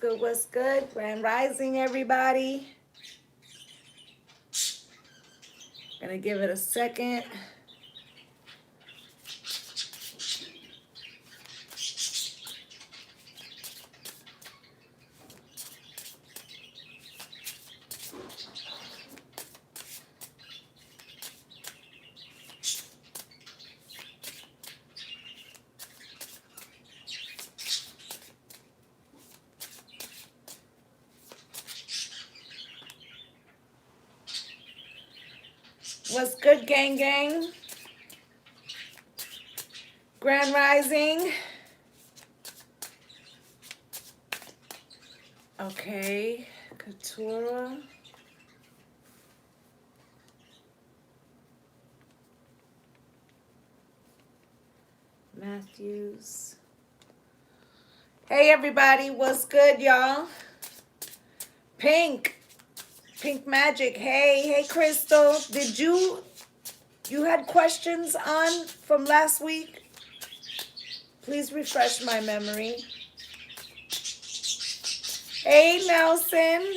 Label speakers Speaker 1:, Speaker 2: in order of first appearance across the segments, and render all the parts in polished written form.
Speaker 1: good? What's good? Grand Rising, everybody. Gonna give it a second. What's good, gang gang? Grand Rising. Okay, Katura. Matthews. Hey, everybody. What's good, y'all? Pink. Pink Magic. Hey, Crystal. Did you had questions on from last week? Please refresh my memory. Hey, Nelson.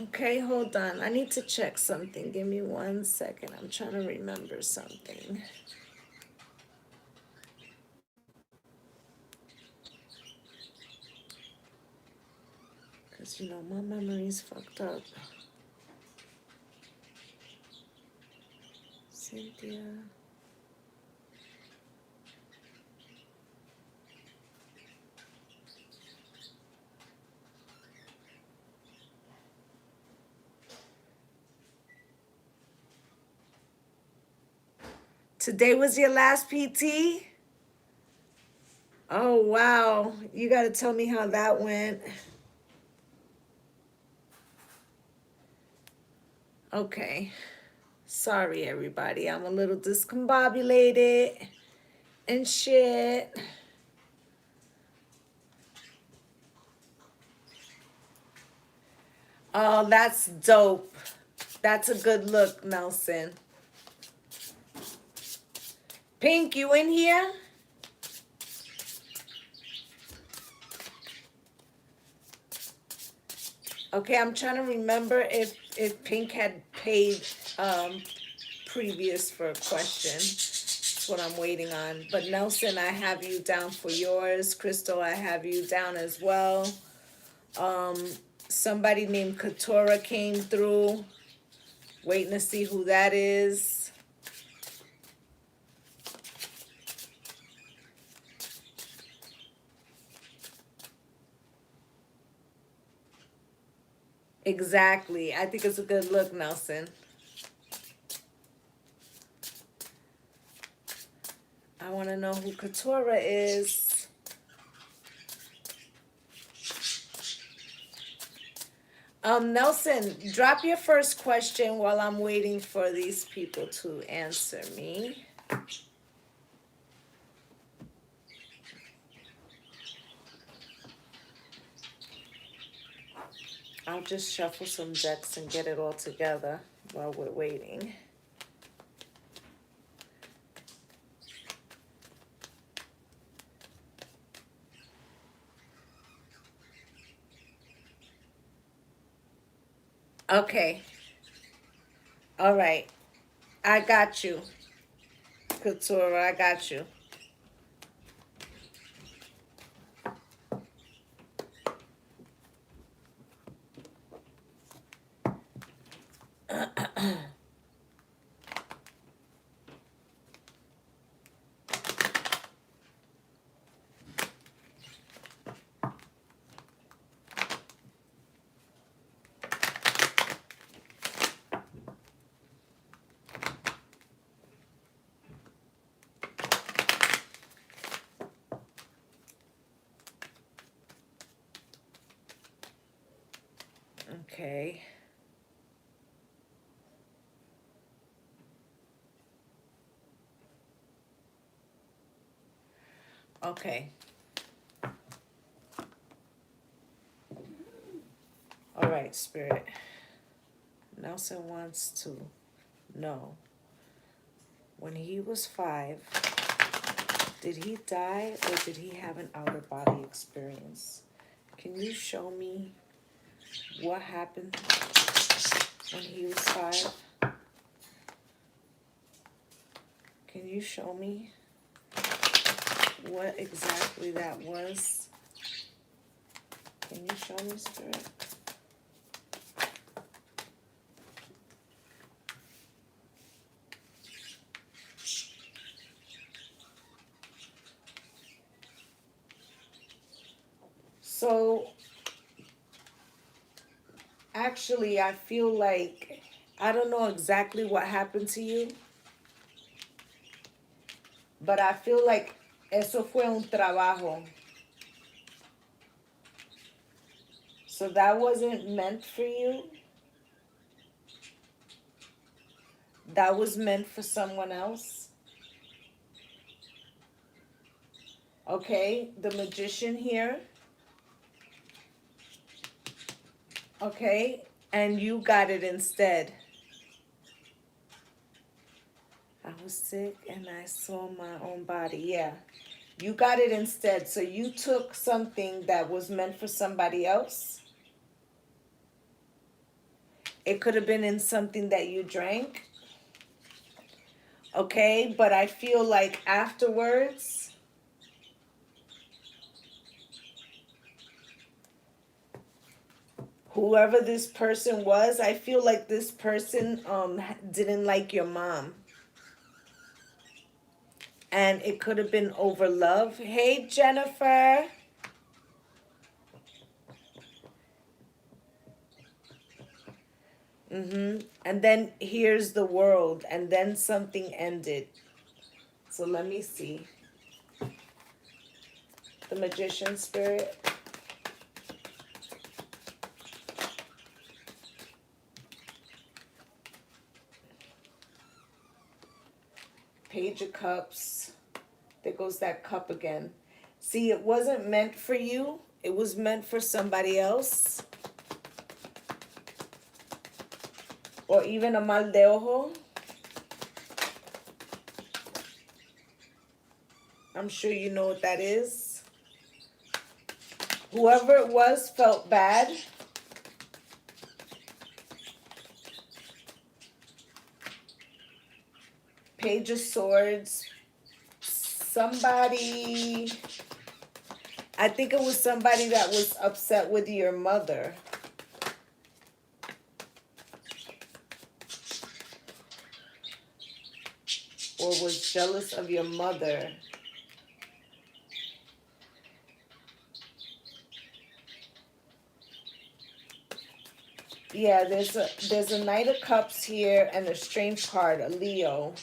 Speaker 1: Okay, hold on. I need to check something. Give me 1 second. I'm trying to remember something. Because, you know, my memory's fucked up. Cynthia. Today was your last PT? Oh, wow. You got to tell me how that went. Okay. Sorry, everybody. I'm a little discombobulated and shit. Oh, that's dope. That's a good look, Nelson. Pink, you in here? Okay, I'm trying to remember if Pink had paid previous for a question. That's what I'm waiting on. But Nelson, I have you down for yours. Crystal, I have you down as well. Somebody named Katora came through. Waiting to see who that is. Exactly. I think it's a good look, Nelson. I want to know who Katora is. Nelson, drop your first question while I'm waiting for these people to answer me. I'll just shuffle some decks and get it all together while we're waiting. Okay. All right. I got you, Katura. I got you. Okay. Okay. All right, Spirit. Nelson wants to No. When he was 5, did he die or did he have an outer body experience? Can you show me what happened when he was 5? Can you show me what exactly that was? Can you show me, Spirit? So, actually, I feel like, I don't know exactly what happened to you, but I feel like eso fue un trabajo. So that wasn't meant for you. That was meant for someone else. Okay, the magician here. Okay, and you got it instead. I was sick and I saw my own body. Yeah, you got it instead. So you took something that was meant for somebody else. It could have been in something that you drank. Okay, but I feel like afterwards, whoever this person was, I feel like this person didn't like your mom. And it could have been over love. Hey, Jennifer. And then here's the world, and then something ended. So let me see. The magician spirit. Page of Cups. There goes that cup again. See, it wasn't meant for you. It was meant for somebody else. Or even a mal de ojo. I'm sure you know what that is. Whoever it was felt bad. Page of Swords. Somebody, I think it was somebody that was upset with your mother. Or was jealous of your mother. Yeah, there's a Knight of Cups here and a Strength card, a Leo.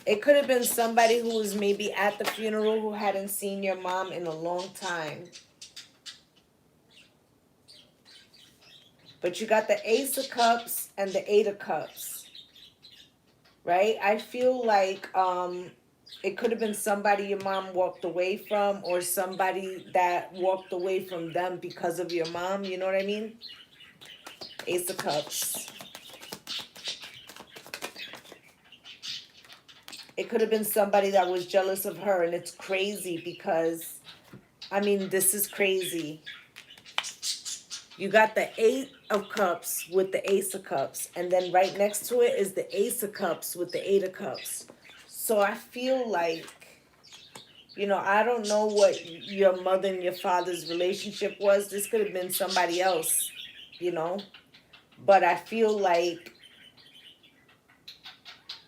Speaker 1: It could have been somebody who was maybe at the funeral who hadn't seen your mom in a long time. But you got the Ace of Cups and the Eight of Cups. Right? I feel like it could have been somebody your mom walked away from, or somebody that walked away from them because of your mom. You know what I mean? Ace of Cups. It could have been somebody that was jealous of her, and it's crazy because, I mean, this is crazy. You got the Eight of Cups with the Ace of Cups, and then right next to it is the Ace of Cups with the Eight of Cups. So I feel like, you know, I don't know what your mother and your father's relationship was. This could have been somebody else, you know. But I feel like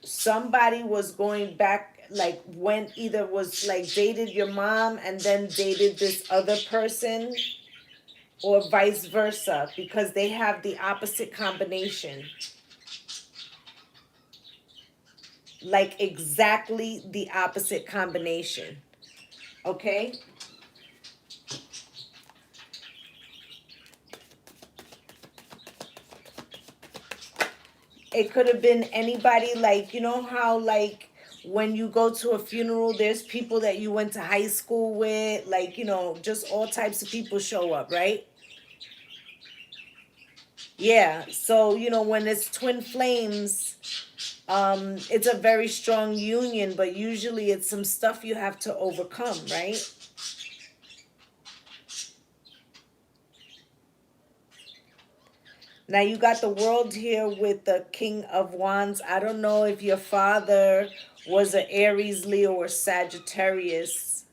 Speaker 1: somebody was going back, like when either was like dated your mom and then dated this other person, or vice versa, because they have the opposite combination. Like exactly the opposite combination. Okay? It could have been anybody, like, you know how, like, when you go to a funeral, there's people that you went to high school with, like, you know, just all types of people show up, right? Yeah, so you know when it's twin flames, it's a very strong union, but usually it's some stuff you have to overcome, right? Now you got the world here with the King of Wands. I don't know if your father was an Aries, Leo, or Sagittarius.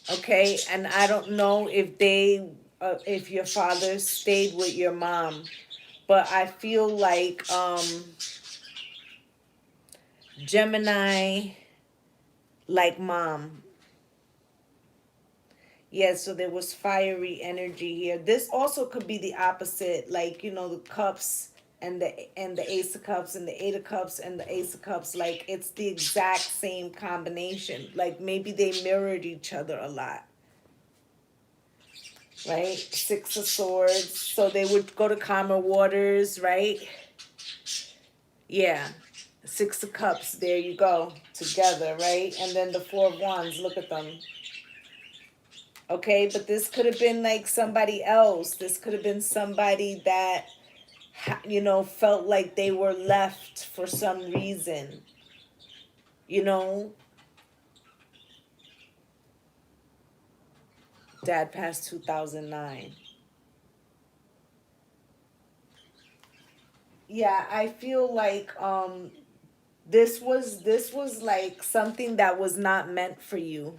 Speaker 1: Okay, and I don't know if your father stayed with your mom, but I feel like Gemini, like mom. Yeah, so there was fiery energy here. This also could be the opposite, like you know, the cups and the ace of cups and the eight of cups and the ace of cups. Like it's the exact same combination. Like maybe they mirrored each other a lot, right? Six of swords. So they would go to calmer waters, right? Yeah. Six of cups. There you go. Together, right? And then the four of wands. Look at them. Okay, but this could have been like somebody else. This could have been somebody that, you know, felt like they were left for some reason. You know, dad passed 2009. Yeah, I feel like this was like something that was not meant for you.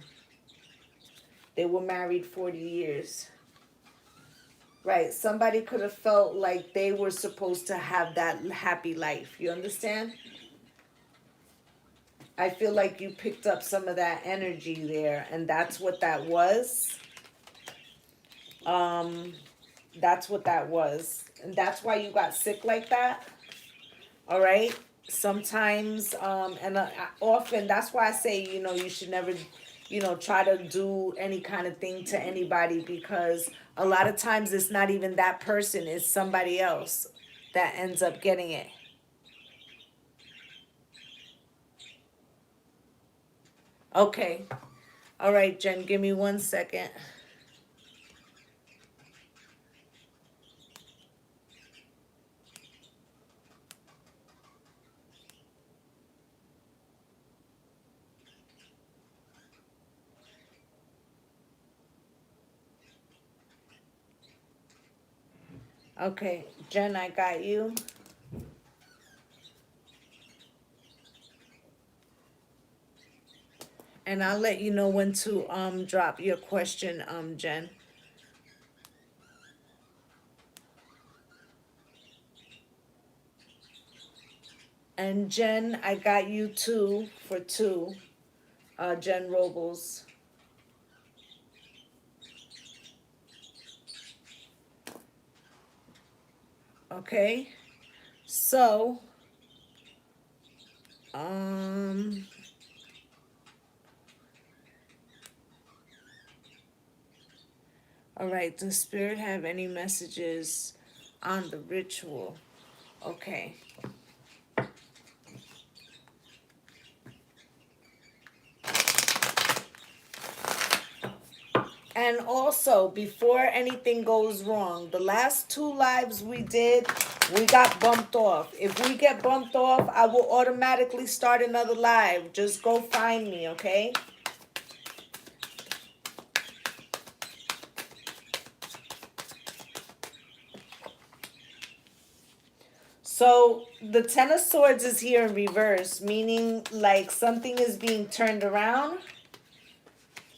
Speaker 1: They were married 40 years. Right. Somebody could have felt like they were supposed to have that happy life. You understand? I feel like you picked up some of that energy there, and that's what that was. Um, that's what that was. And that's why you got sick like that. All right. Sometimes, often, that's why I say, you know, you should never, you know, try to do any kind of thing to anybody because a lot of times it's not even that person, it's somebody else that ends up getting it. Okay. All right, Jen, give me 1 second. Okay, Jen, I got you. And I'll let you know when to drop your question, Jen. And Jen, I got you two for two. Jen Robles. Okay. So, um all right, does spirit have any messages on the ritual? Okay. And also, before anything goes wrong, the last two lives we did, we got bumped off. If we get bumped off, I will automatically start another live. Just go find me, okay? So the Ten of Swords is here in reverse, meaning like something is being turned around.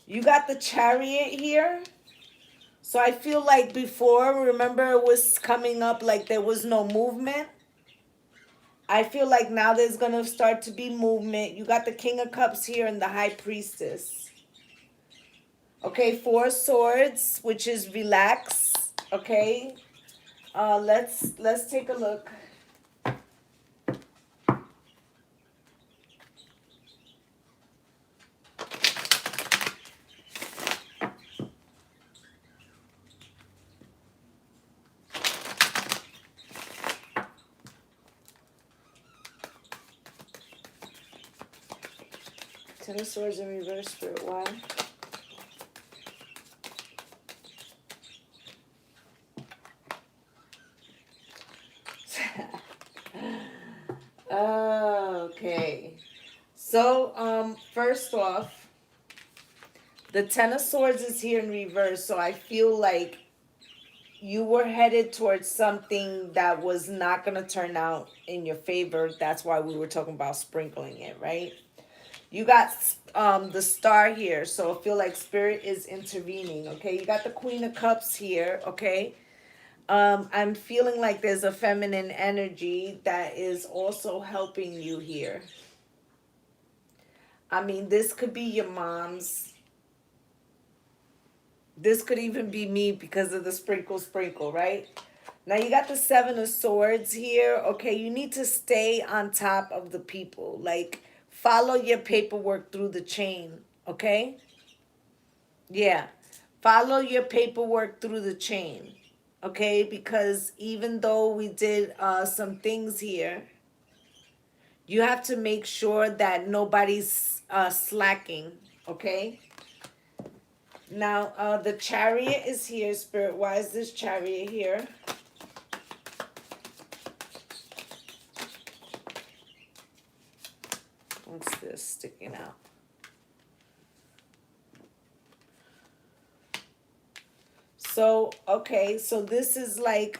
Speaker 1: You got the Chariot here. So I feel like before, remember it was coming up like there was no movement. I feel like now there's going to start to be movement. You got the King of Cups here and the High Priestess. Okay, Four Swords, which is relax. Okay, let's take a look. Ten of Swords in reverse, Spirit. Why? Okay. So, first off, the Ten of Swords is here in reverse, so I feel like you were headed towards something that was not going to turn out in your favor. That's why we were talking about sprinkling it, right? You got the Star here, so I feel like Spirit is intervening, okay? You got the Queen of Cups here, okay? I'm feeling like there's a feminine energy that is also helping you here. I mean, this could be your mom's. This could even be me because of the sprinkle, right? Now you got the Seven of Swords here. Okay, you need to stay on top of the people. Like, follow your paperwork through the chain, okay? Yeah. Follow your paperwork through the chain, okay? Because even though we did some things here, you have to make sure that nobody's slacking, okay? Now, the Chariot is here, Spirit. Why is this Chariot here? What's this sticking out? So, okay, so this is like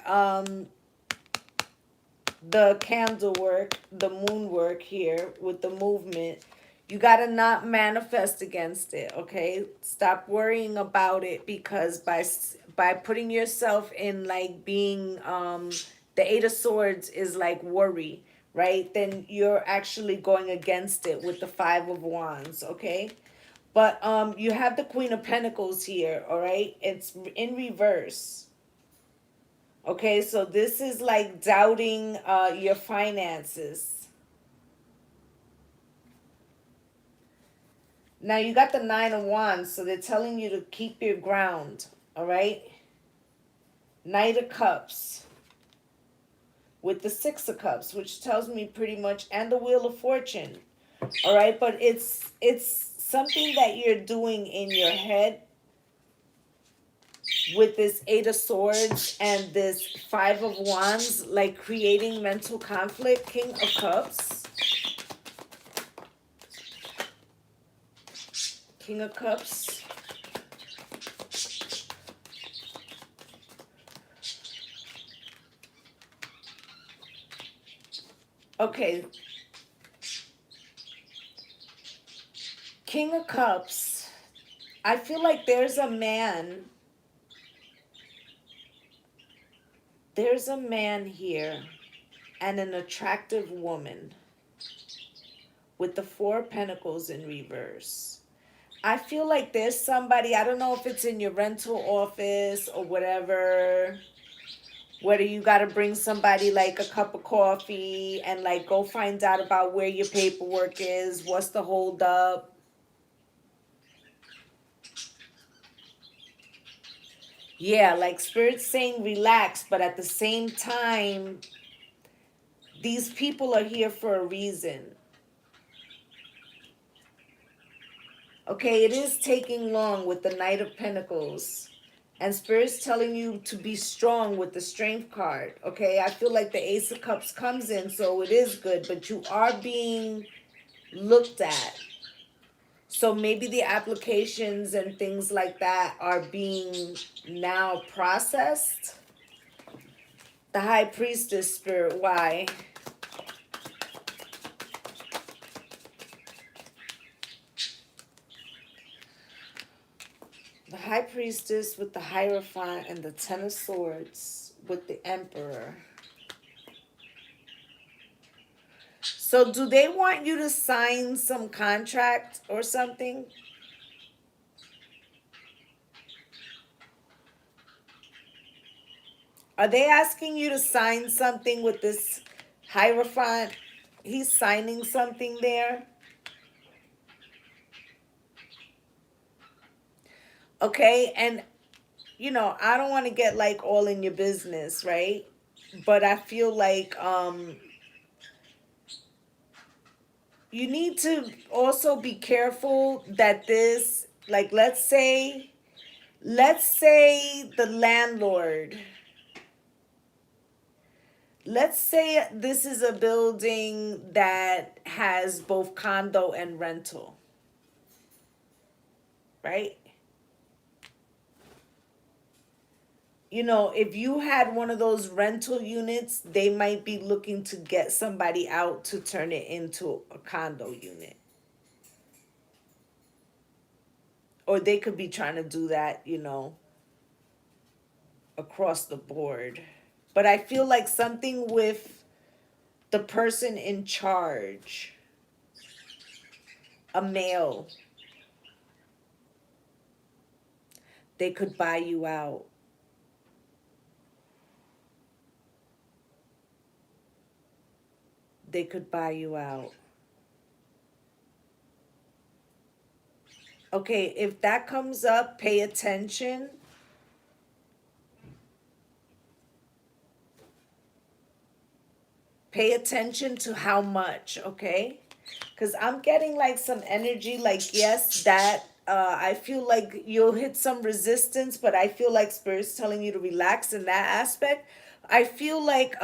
Speaker 1: the candle work, the moon work here with the movement. You got to not manifest against it, okay? Stop worrying about it, because by putting yourself in like being the Eight of Swords is like worry, right? Then you're actually going against it with the Five of Wands, okay? But you have the Queen of Pentacles here, all right? It's in reverse. Okay, so this is like doubting your finances. Now you got the Nine of Wands, so they're telling you to keep your ground, all right? Knight of Cups with the Six of Cups, which tells me pretty much, and the Wheel of Fortune, all right? But it's something that you're doing in your head with this Eight of Swords and this Five of Wands, like creating mental conflict. King of Cups. King of Cups. Okay. King of Cups. I feel like there's a man. There's a man here and an attractive woman with the Four of Pentacles in reverse. I feel like there's somebody, I don't know if it's in your rental office or whatever, whether you got to bring somebody like a cup of coffee and like go find out about where your paperwork is, what's the hold up. Yeah, like Spirit's saying relax, but at the same time, these people are here for a reason. Okay, it is taking long with the Knight of Pentacles. And Spirit's telling you to be strong with the Strength card. Okay, I feel like the Ace of Cups comes in, so it is good. But you are being looked at. So maybe the applications and things like that are being now processed. The High Priestess, Spirit, why? The High Priestess with the Hierophant and the Ten of Swords with the Emperor. So do they want you to sign some contract or something? Are they asking you to sign something with this Hierophant? He's signing something there. Okay, and you know, I don't want to get like all in your business, right? But I feel like you need to also be careful that this, like, let's say the landlord let's say this is a building that has both condo and rental, right? You know, if you had one of those rental units, they might be looking to get somebody out to turn it into a condo unit. Or they could be trying to do that, you know, across the board. But I feel like something with the person in charge, a male, they could buy you out. They could buy you out. Okay, if that comes up, pay attention. Pay attention to how much, okay? Because I'm getting like some energy, like, yes, that I feel like you'll hit some resistance, but I feel like Spirit's telling you to relax in that aspect. I feel like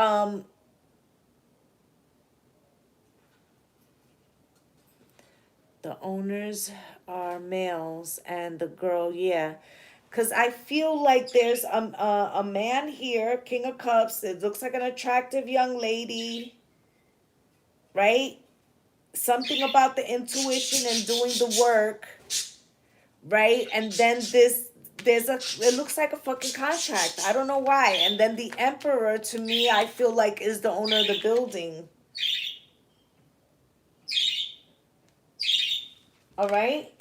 Speaker 1: the owners are males and the girl, yeah. Because I feel like there's a man here, King of Cups. It looks like an attractive young lady, right? Something about the intuition and doing the work, right? And then it looks like a fucking contract. I don't know why. And then the Emperor, to me, I feel like is the owner of the building. All right?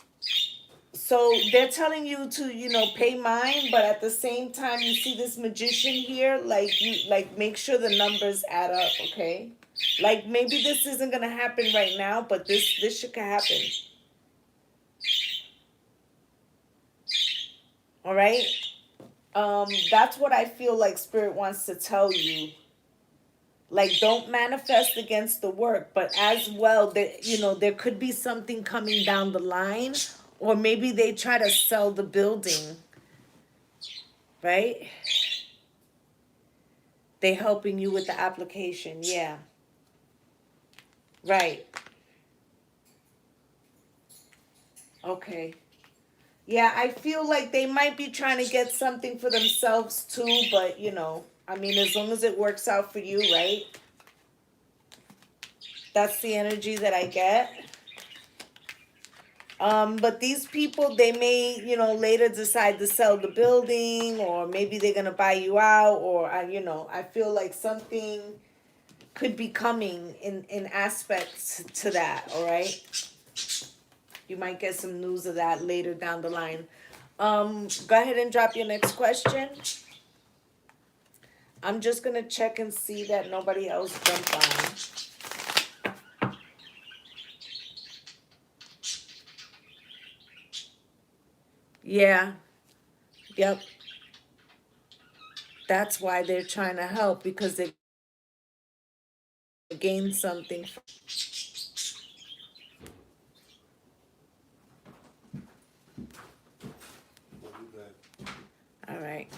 Speaker 1: So they're telling you to, you know, pay mine, but at the same time, you see this magician here, like make sure the numbers add up, okay? Like maybe this isn't gonna happen right now, but this shit could happen. All right? That's what I feel like Spirit wants to tell you. Like, don't manifest against the work, but as well, that, you know, there could be something coming down the line, or maybe they try to sell the building, right? They helping you with the application, yeah. Right. Okay. Yeah, I feel like they might be trying to get something for themselves too, but you know, I mean, as long as it works out for you, right? That's the energy that I get. But these people, they may, you know, later decide to sell the building, or maybe they're gonna buy you out, or you know, I feel like something could be coming in aspects to that. All right, you might get some news of that later down the line. Go ahead and drop your next question. I'm just gonna check and see that nobody else jumped on. Yeah. Yep. That's why they're trying to help, because they gain something. All right.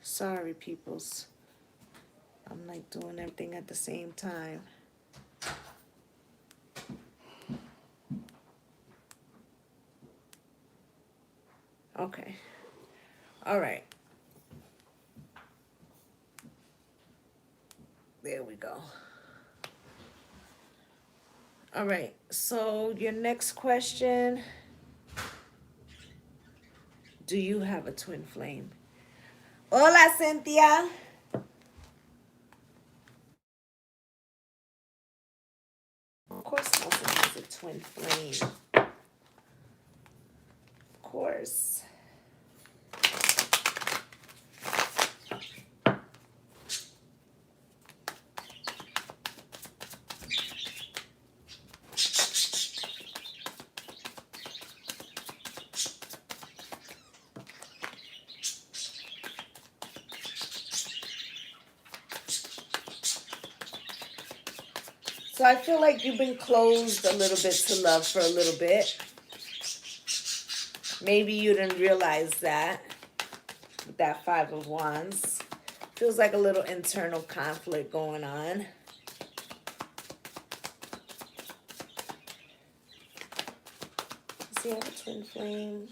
Speaker 1: Sorry, peoples. I'm like doing everything at the same time. Okay. All right. There we go. All right. So your next question. Do you have a twin flame? Hola, Cynthia. Of course, Nelson has a twin flame. Of course. So I feel like you've been closed a little bit to love for a little bit. Maybe you didn't realize that with that Five of Wands. Feels like a little internal conflict going on. Does he have a twin flame?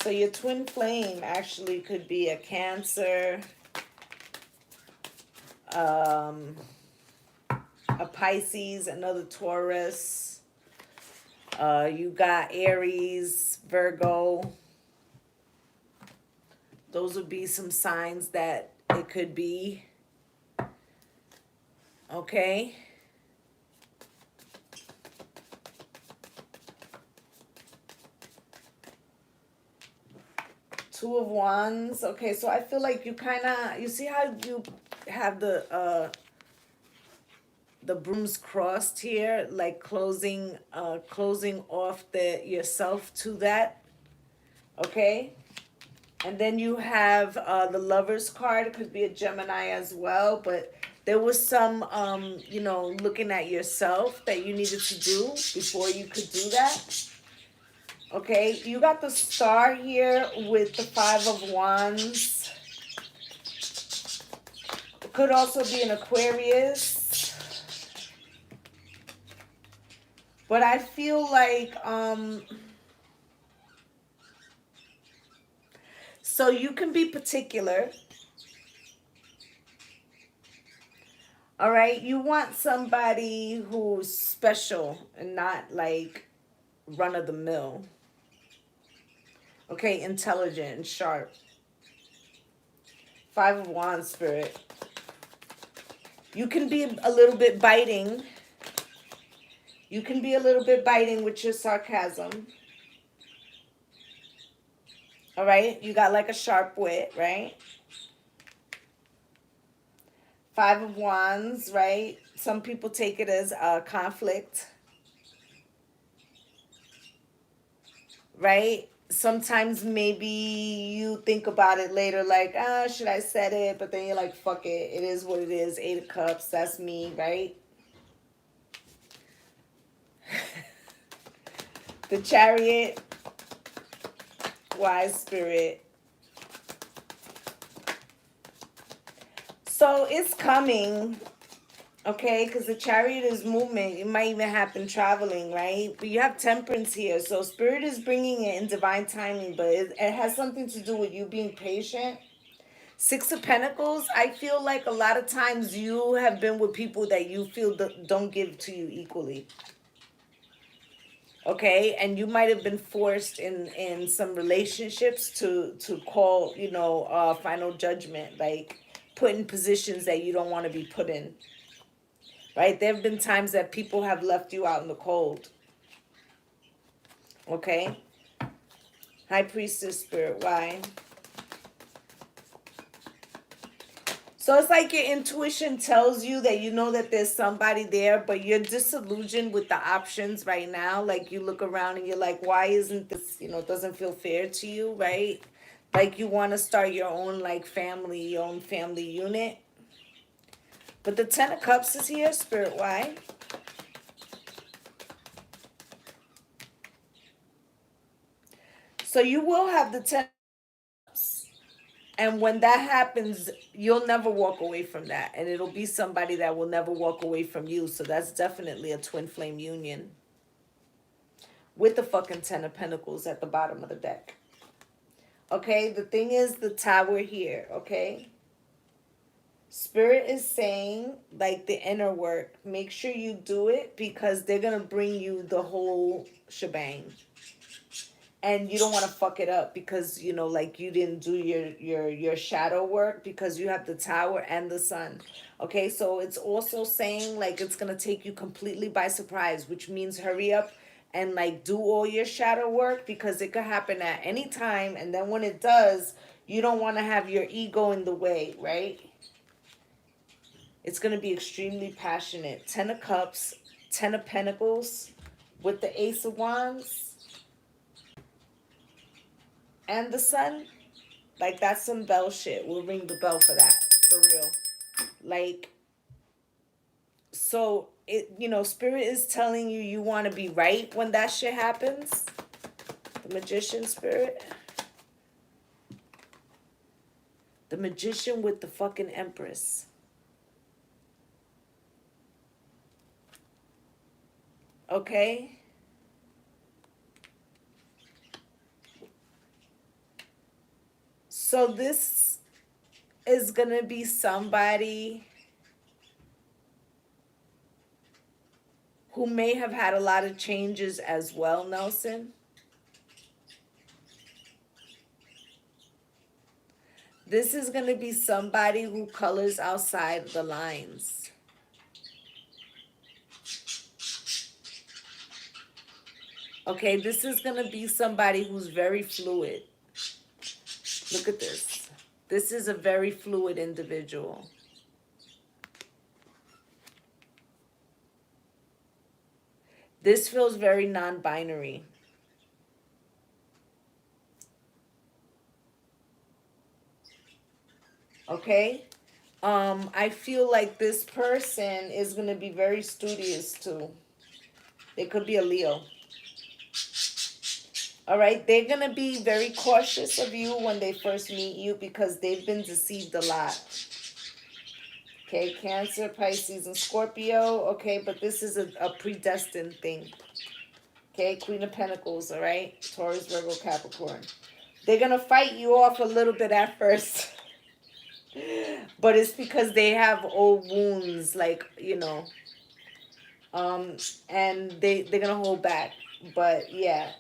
Speaker 1: So your twin flame actually could be a Cancer, a Pisces, another Taurus. You got Aries, Virgo. Those would be some signs that it could be. Okay. Two of Wands. Okay, so I feel like you kind of, you see how you have the brooms crossed here, like closing off yourself to that. Okay. And then you have the Lover's card. It could be a Gemini as well, but there was some, you know, looking at yourself that you needed to do before you could do that. Okay, you got the Star here with the Five of Wands. It could also be an Aquarius. But I feel like, so you can be particular. All right, you want somebody who's special and not like run of the mill. Okay, intelligent and sharp. Five of Wands, Spirit. You can be a little bit biting. You can be a little bit biting with your sarcasm. All right, you got like a sharp wit, right? Five of Wands, right? Some people take it as a conflict. Right? Sometimes maybe you think about it later like, should I said it? But then you're like, fuck it. It is what it is. Eight of Cups. That's me, right? The Chariot. Wise Spirit. So it's coming. Okay, because the Chariot is movement. It might even happen traveling, right? But you have Temperance here. So Spirit is bringing it in divine timing, but it has something to do with you being patient. Six of Pentacles, I feel like a lot of times you have been with people that you feel don't give to you equally. Okay, and you might have been forced in some relationships to call, you know, final judgment, like put in positions that you don't want to be put in. Right? There have been times that people have left you out in the cold. Okay? High Priestess Spirit, why? So it's like your intuition tells you that you know that there's somebody there, but you're disillusioned with the options right now. Like you look around and you're like, why isn't this, you know, it doesn't feel fair to you, right? Like you want to start your own like family, your own family unit. But the Ten of Cups is here, Spirit, why? So you will have the Ten of Cups. And when that happens, you'll never walk away from that. And it'll be somebody that will never walk away from you. So that's definitely a twin flame union. With the fucking Ten of Pentacles at the bottom of the deck. Okay, the thing is the Tower here, okay? Spirit is saying, like the inner work, make sure you do it because they're going to bring you the whole shebang. And you don't want to fuck it up because, you know, like you didn't do your shadow work because you have the Tower and the Sun. Okay, so it's also saying like it's going to take you completely by surprise, which means hurry up and like do all your shadow work because it could happen at any time. And then when it does, you don't want to have your ego in the way, right? It's going to be extremely passionate. Ten of Cups, Ten of Pentacles with the Ace of Wands and the Sun. Like, that's some bell shit. We'll ring the bell for that. For real. Like, so, it, you know, Spirit is telling you you want to be right when that shit happens. The Magician, Spirit. The Magician with the fucking Empress. Okay? So this is going to be somebody who may have had a lot of changes as well, Nelson. This is going to be somebody who colors outside the lines. Okay, this is going to be somebody who's very fluid. Look at this. This is a very fluid individual. This feels very non-binary. Okay? I feel like this person is going to be very studious too. They could be a Leo. All right? They're going to be very cautious of you when they first meet you because they've been deceived a lot. Okay? Cancer, Pisces, and Scorpio. Okay? But this is a predestined thing. Okay? Queen of Pentacles. All right? Taurus, Virgo, Capricorn. They're going to fight you off a little bit at first. But it's because they have old wounds, like, you know, and they're gonna hold back. But yeah,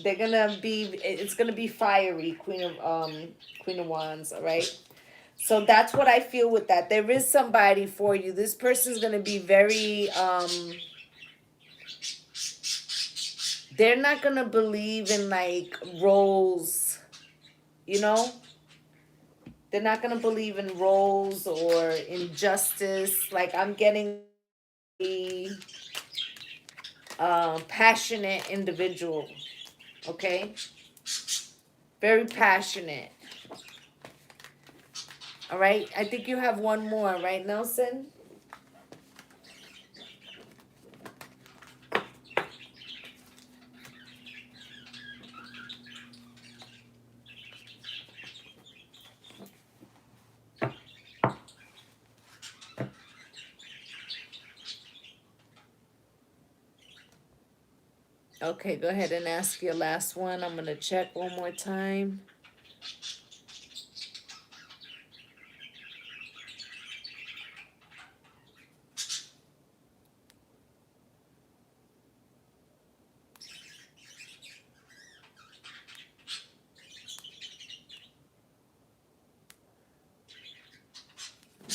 Speaker 1: they're gonna be, it's gonna be fiery. Queen of Wands. All right, so that's what I feel with that. There is somebody for you. This person's gonna be very they're not gonna believe in like roles, you know. They're not going to believe in roles or injustice. Like, I'm getting a passionate individual. Okay? Very passionate. All right? I think you have one more, right, Nelson? Okay, go ahead and ask your last one. I'm going to check one more time.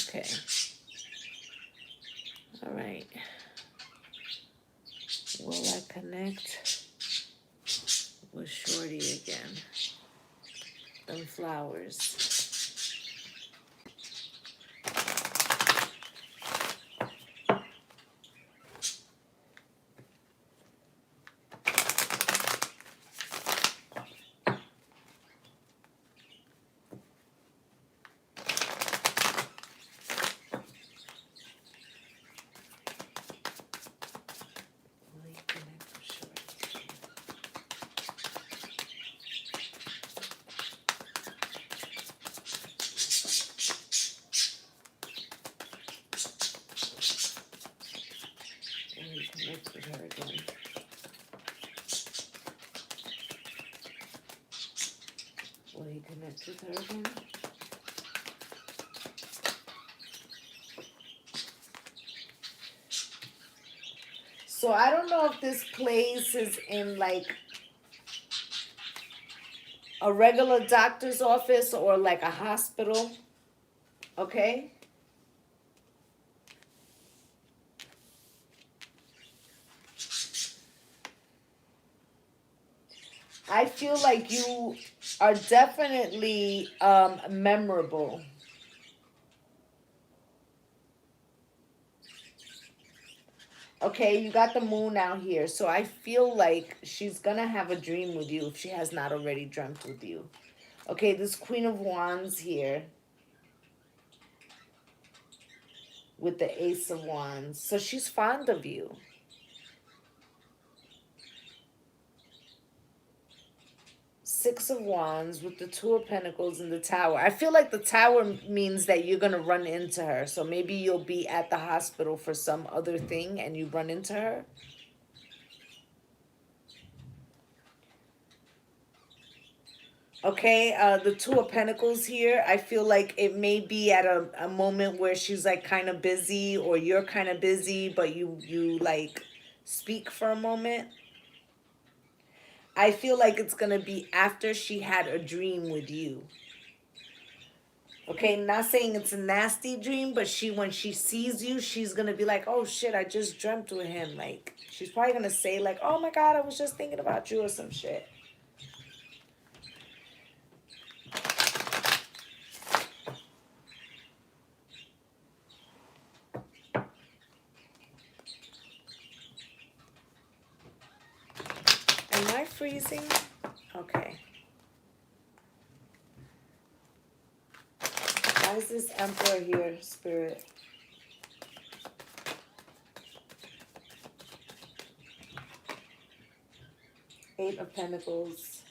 Speaker 1: Okay. All right. Will I connect with Shorty again? Them flowers. Connect with her again. Will he connect with her again? So I don't know if this place is in like a regular doctor's office or like a hospital. Okay? I feel like you are definitely memorable. Okay, you got the moon out here. So I feel like she's going to have a dream with you if she has not already dreamt with you. Okay, this Queen of Wands here with the Ace of Wands. So she's fond of you. Six of Wands with the Two of Pentacles and the Tower. I feel like the Tower means that you're going to run into her. So maybe you'll be at the hospital for some other thing and you run into her. Okay, the Two of Pentacles here, I feel like it may be at a moment where she's like kind of busy or you're kind of busy, but you like speak for a moment. I feel like it's going to be after she had a dream with you. Okay, not saying it's a nasty dream, but when she sees you, she's going to be like, oh shit, I just dreamt with him. Like, she's probably going to say like, oh my God, I was just thinking about you or some shit. Am I freezing? Okay. Why is this Emperor here, Spirit? Eight of Pentacles.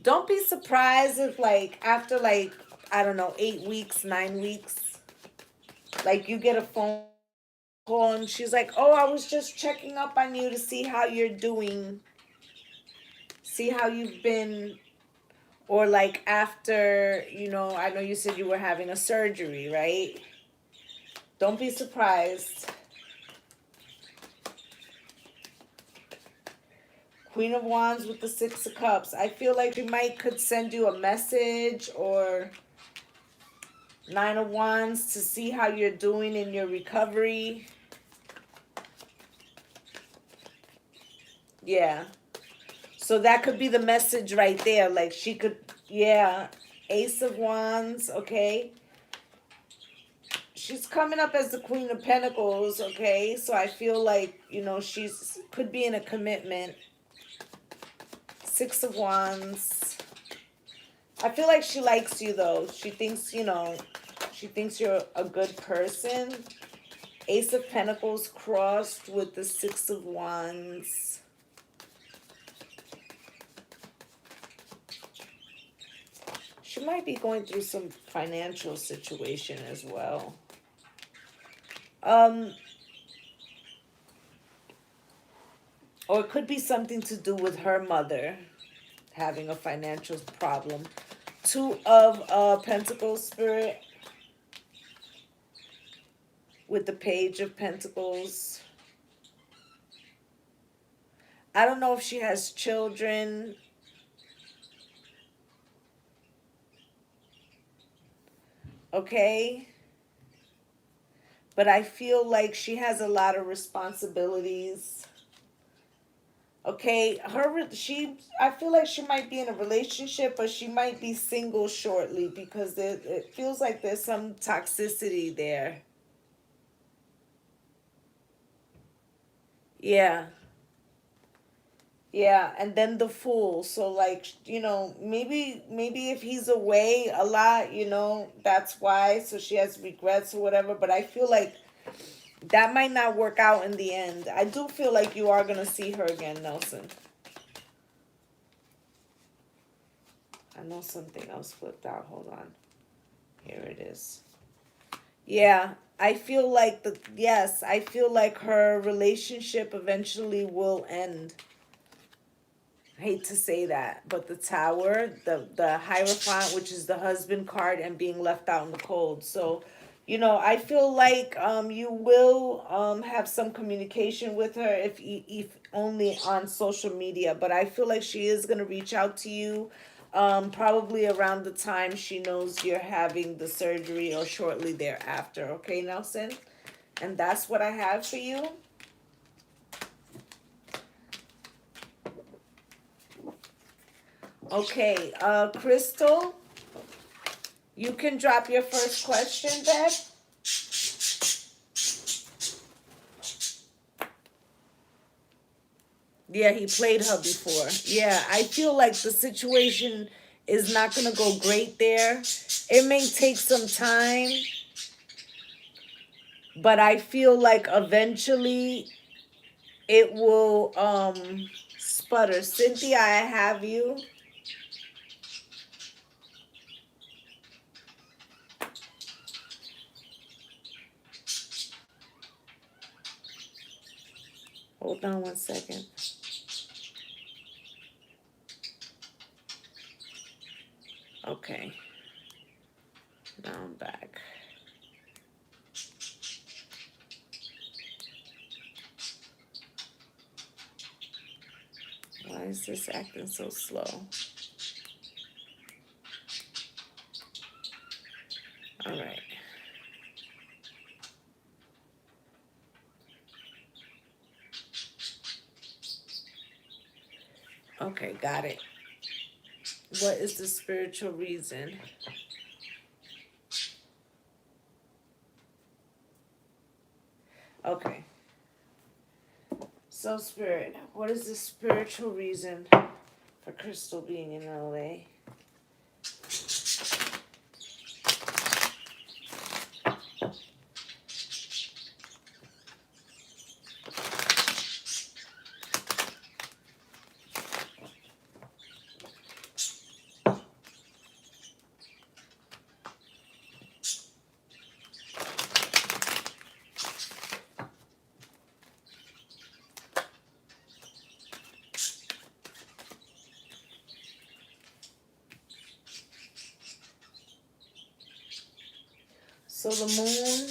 Speaker 1: Don't be surprised if like after like, I don't know, 8 weeks, 9 weeks, like you get a phone call and she's like, oh, I was just checking up on you to see how you're doing. See how you've been. Or like after, you know, I know you said you were having a surgery, right? Don't be surprised. Queen of Wands with the Six of Cups. I feel like she could send you a message, or Nine of Wands to see how you're doing in your recovery. Yeah. So that could be the message right there. Like she could, yeah. Ace of Wands, okay. She's coming up as the Queen of Pentacles, okay. So I feel like, you know, could be in a commitment. Six of Wands. I feel like she likes you though. She thinks, you know, she thinks you're a good person. Ace of Pentacles crossed with the Six of Wands. She might be going through some financial situation as well. Or it could be something to do with her mother having a financial problem. Two of Pentacles, Spirit, with the Page of Pentacles. I don't know if she has children. Okay. But I feel like she has a lot of responsibilities. Okay, I feel like she might be in a relationship, but she might be single shortly because it feels like there's some toxicity there. Yeah. Yeah, and then the Fool. So like, you know, maybe if he's away a lot, you know, that's why. So she has regrets or whatever, but I feel like that might not work out in the end. I do feel like you are going to see her again, Nelson. I know something else flipped out. Hold on. Here it is. Yeah, I feel like I feel like her relationship eventually will end. I hate to say that, but the Tower, the Hierophant, which is the husband card, and being left out in the cold. So, you know, I feel like you will have some communication with her, if only on social media. But I feel like she is going to reach out to you probably around the time she knows you're having the surgery or shortly thereafter. Okay, Nelson? And that's what I have for you. Okay, Crystal, you can drop your first question, Bev. Yeah, he played her before. Yeah, I feel like the situation is not going to go great there. It may take some time, but I feel like eventually it will sputter. Cynthia, I have you. Hold on one second. Okay. Now I'm back. Why is this acting so slow? All right. Okay, got it. What is the spiritual reason? Okay. So, Spirit, what is the spiritual reason for Crystal being in LA? So the moon,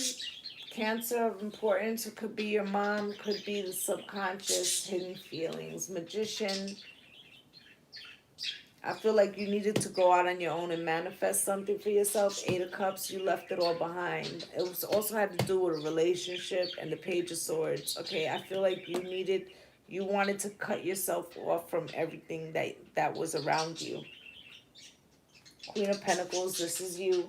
Speaker 1: Cancer of importance, it could be your mom, could be the subconscious, hidden feelings. Magician, I feel like you needed to go out on your own and manifest something for yourself. Eight of Cups, you left it all behind. It was also had to do with a relationship and the Page of Swords. Okay, I feel like you wanted to cut yourself off from everything that was around you. Queen of Pentacles, this is you.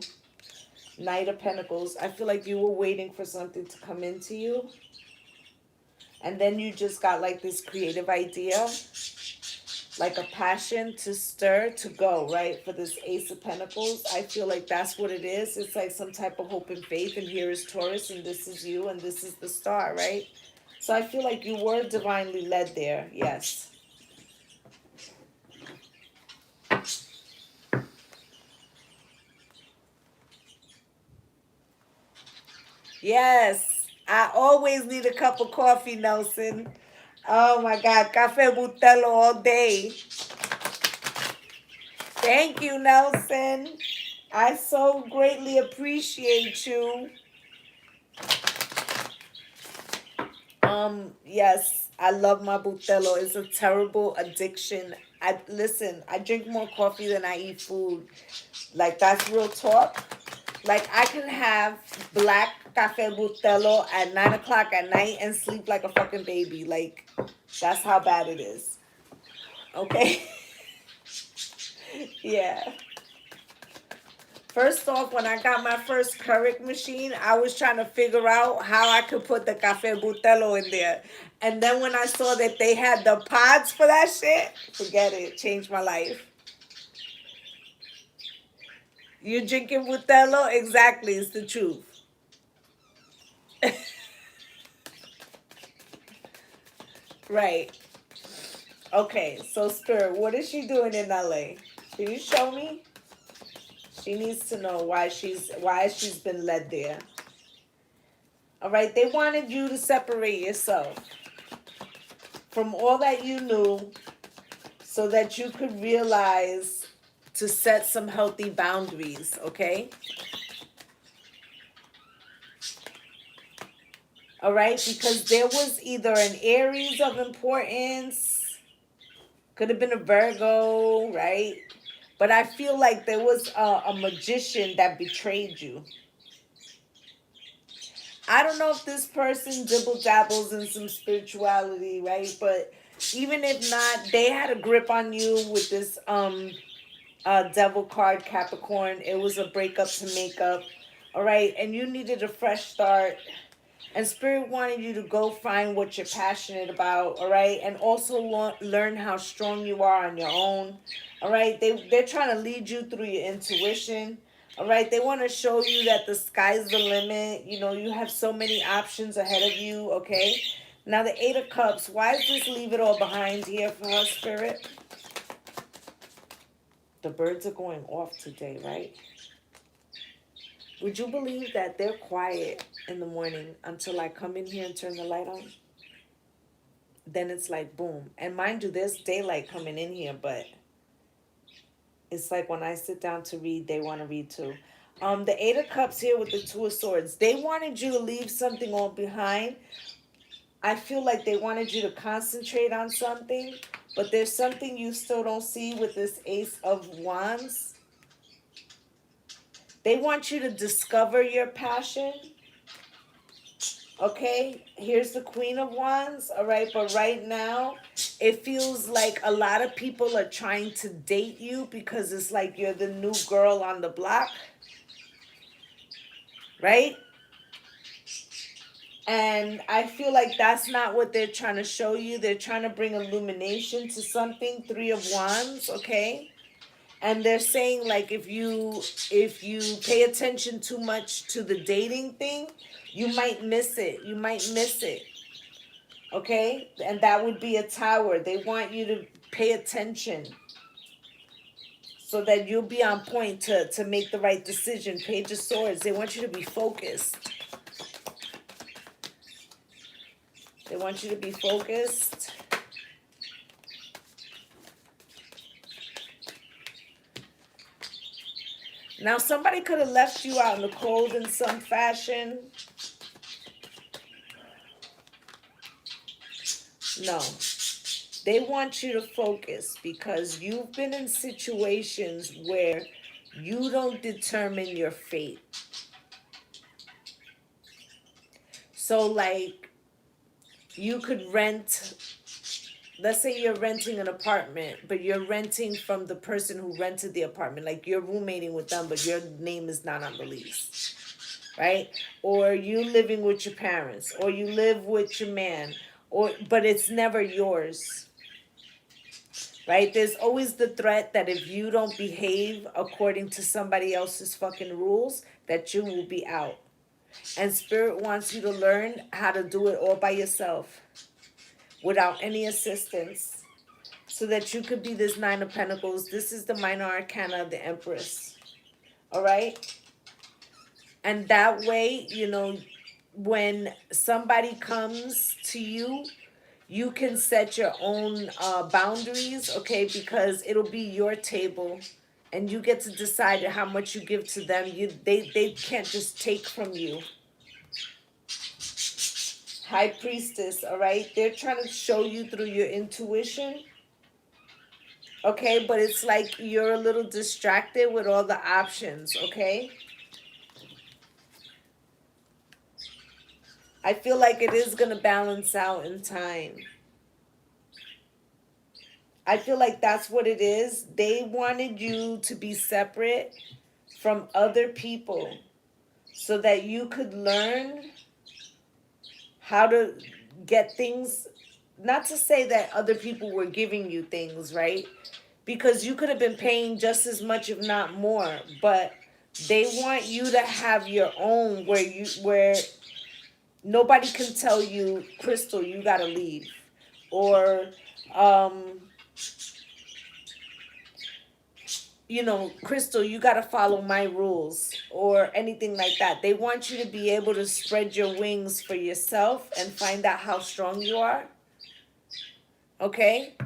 Speaker 1: Knight of Pentacles, I feel like you were waiting for something to come into you. And then you just got like this creative idea, like a passion to stir, to go, right? For this Ace of Pentacles, I feel like that's what it is. It's like some type of hope and faith. And here is Taurus, and this is you, and this is the star, right? So I feel like you were divinely led there, yes. Yes, I always need a cup of coffee, Nelson. Oh my God, Cafe Butelo all day. Thank you, Nelson. I so greatly appreciate you. Yes, I love my Butelo. It's a terrible addiction. I drink more coffee than I eat food. Like, that's real talk. Like, I can have black Cafe Butelo at 9 o'clock at night and sleep like a fucking baby. Like, that's how bad it is. Okay? Yeah. First off, when I got my first Keurig machine, I was trying to figure out how I could put the Cafe Butelo in there. And then when I saw that they had the pods for that shit, forget it. Changed my life. You drinking Butelo? Exactly. It's the truth. Right. Okay, so Spirit, what is she doing in LA? Can you show me? She needs to know why she's been led there. All right, they wanted you to separate yourself from all that you knew so that you could realize to set some healthy boundaries, okay? All right, because there was either an Aries of importance, could have been a Virgo, right? But I feel like there was a magician that betrayed you. I don't know if this person dibble dabbles in some spirituality, right? But even if not, they had a grip on you with this devil card, Capricorn. It was a breakup to make up. All right, and you needed a fresh start. And Spirit wanted you to go find what you're passionate about, all right? And also learn how strong you are on your own, all right? They're trying to lead you through your intuition, all right? They want to show you that the sky's the limit. You know, you have so many options ahead of you, okay? Now, the Eight of Cups, why is this leave it all behind here for her, Spirit? The birds are going off today, right? Would you believe that they're quiet in the morning until I come in here and turn the light on? then it's like boom. And mind you, there's daylight coming in here, but it's like when I sit down to read, they want to read too. The Eight of Cups here with the Two of Swords. They wanted you to leave something all behind. I feel like they wanted you to concentrate on something, but there's something you still don't see with this Ace of Wands. They want you to discover your passion. Okay, here's the Queen of Wands. All right, but right now, it feels like a lot of people are trying to date you because it's like you're the new girl on the block. Right? And I feel like that's not what they're trying to show you. They're trying to bring illumination to something. Three of Wands, okay? And they're saying like if you pay attention too much to the dating thing, you might miss it. You might miss it. Okay? And that would be a Tower. They want you to pay attention so that you'll be on point to make the right decision. Page of Swords. They want you to be focused. They want you to be focused. Now, somebody could have left you out in the cold in some fashion. No. They want you to focus because you've been in situations where you don't determine your fate. So, like, you could rent, let's say you're renting an apartment, but you're renting from the person who rented the apartment. Like you're roommating with them, but your name is not on the lease, right? Or you living with your parents, or you live with your man, but it's never yours, right? There's always the threat that if you don't behave according to somebody else's fucking rules, that you will be out. And Spirit wants you to learn how to do it all by yourself without any assistance so that you could be this Nine of Pentacles. This is the minor arcana of the Empress. All right? And that way, you know, when somebody comes to you, you can set your own boundaries, okay? Because it'll be your table and you get to decide how much you give to them. They can't just take from you. High Priestess, all right? They're trying to show you through your intuition. Okay, but it's like you're a little distracted with all the options, okay? I feel like it is going to balance out in time. I feel like that's what it is. They wanted you to be separate from other people so that you could learn how to get things. Not to say that other people were giving you things, right? Because you could have been paying just as much, if not more. But they want you to have your own where nobody can tell you, Crystal, you gotta leave. Or you know, Crystal, you got to follow my rules or anything like that. They want you to be able to spread your wings for yourself and find out how strong you are. Okay?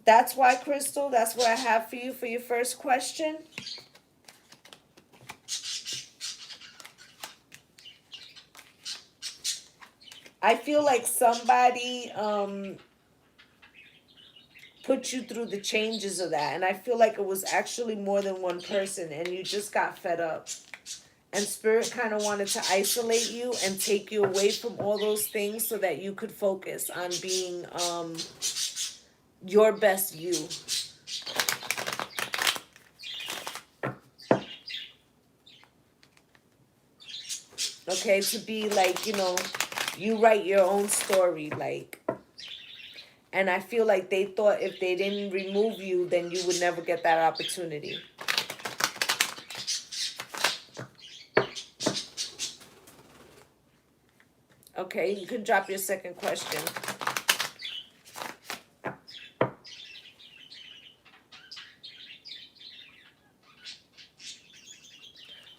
Speaker 1: That's why, Crystal, that's what I have for you for your first question. I feel like somebody put you through the changes of that. And I feel like it was actually more than one person and you just got fed up. And Spirit kind of wanted to isolate you and take you away from all those things so that you could focus on being your best you. Okay, to be like, you know, you write your own story, like. And I feel like they thought if they didn't remove you, then you would never get that opportunity. Okay, you can drop your second question.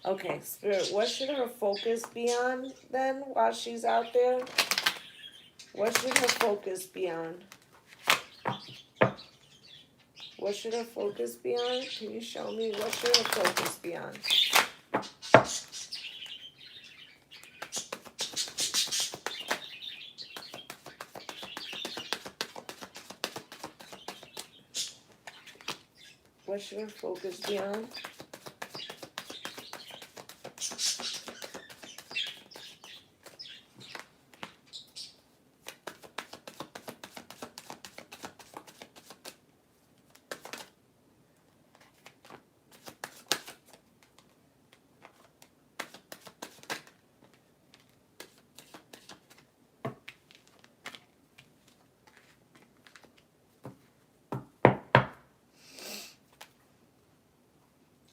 Speaker 1: Okay, Spirit, what should her focus be on then while she's out there? What should her focus be on? What should her focus be on? Can you show me? What should her focus be on? What should her focus be on?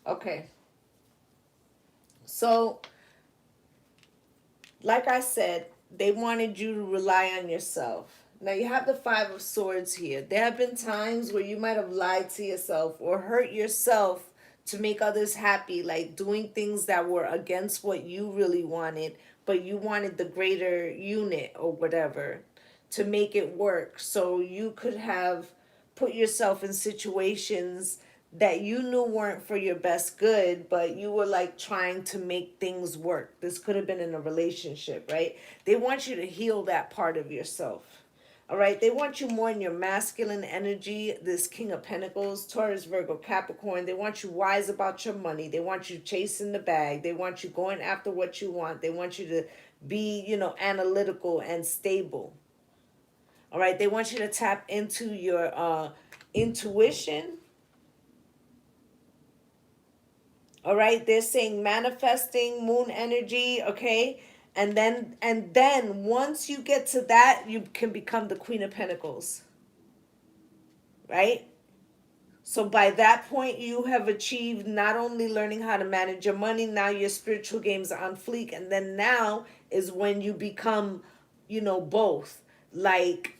Speaker 1: Okay. So, like I said, they wanted you to rely on yourself. Now you have the Five of Swords here. There have been times where you might have lied to yourself or hurt yourself to make others happy, like doing things that were against what you really wanted, but you wanted the greater unit or whatever to make it work. So you could have put yourself in situations that you knew weren't for your best good, but you were like trying to make things work. This could have been in a relationship, right? They want you to heal that part of yourself. All right, they want you more in your masculine energy, this King of Pentacles, Taurus, Virgo, Capricorn. They want you wise about your money. They want you chasing the bag. They want you going after what you want. They want you to be, analytical and stable. All right, they want you to tap into your intuition. All right, they're saying manifesting moon energy, okay? And then once you get to that, you can become the Queen of Pentacles. Right? So by that point, you have achieved not only learning how to manage your money, now your spiritual games are on fleek. And then now is when you become, both. Like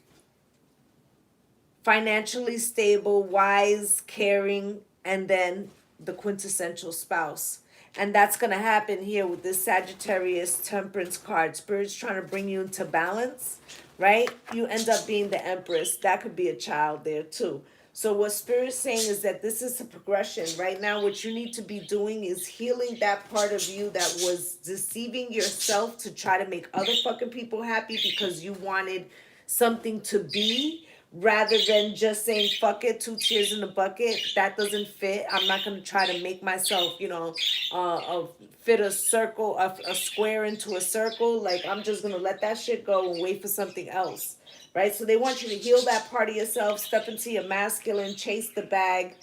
Speaker 1: financially stable, wise, caring, and then the quintessential spouse. And that's going to happen here with this Sagittarius Temperance card. Spirit's trying to bring you into balance, right? You end up being the Empress. That could be a child there too. So what Spirit's saying is that this is a progression. Right now, what you need to be doing is healing that part of you that was deceiving yourself to try to make other fucking people happy because you wanted something to be, rather than just saying fuck it, two tears in the bucket. That doesn't fit. I'm not going to try to make myself fit a circle, a square into a circle. Like, I'm just going to let that shit go and wait for something else, right? So they want you to heal that part of yourself, step into your masculine, chase the bag,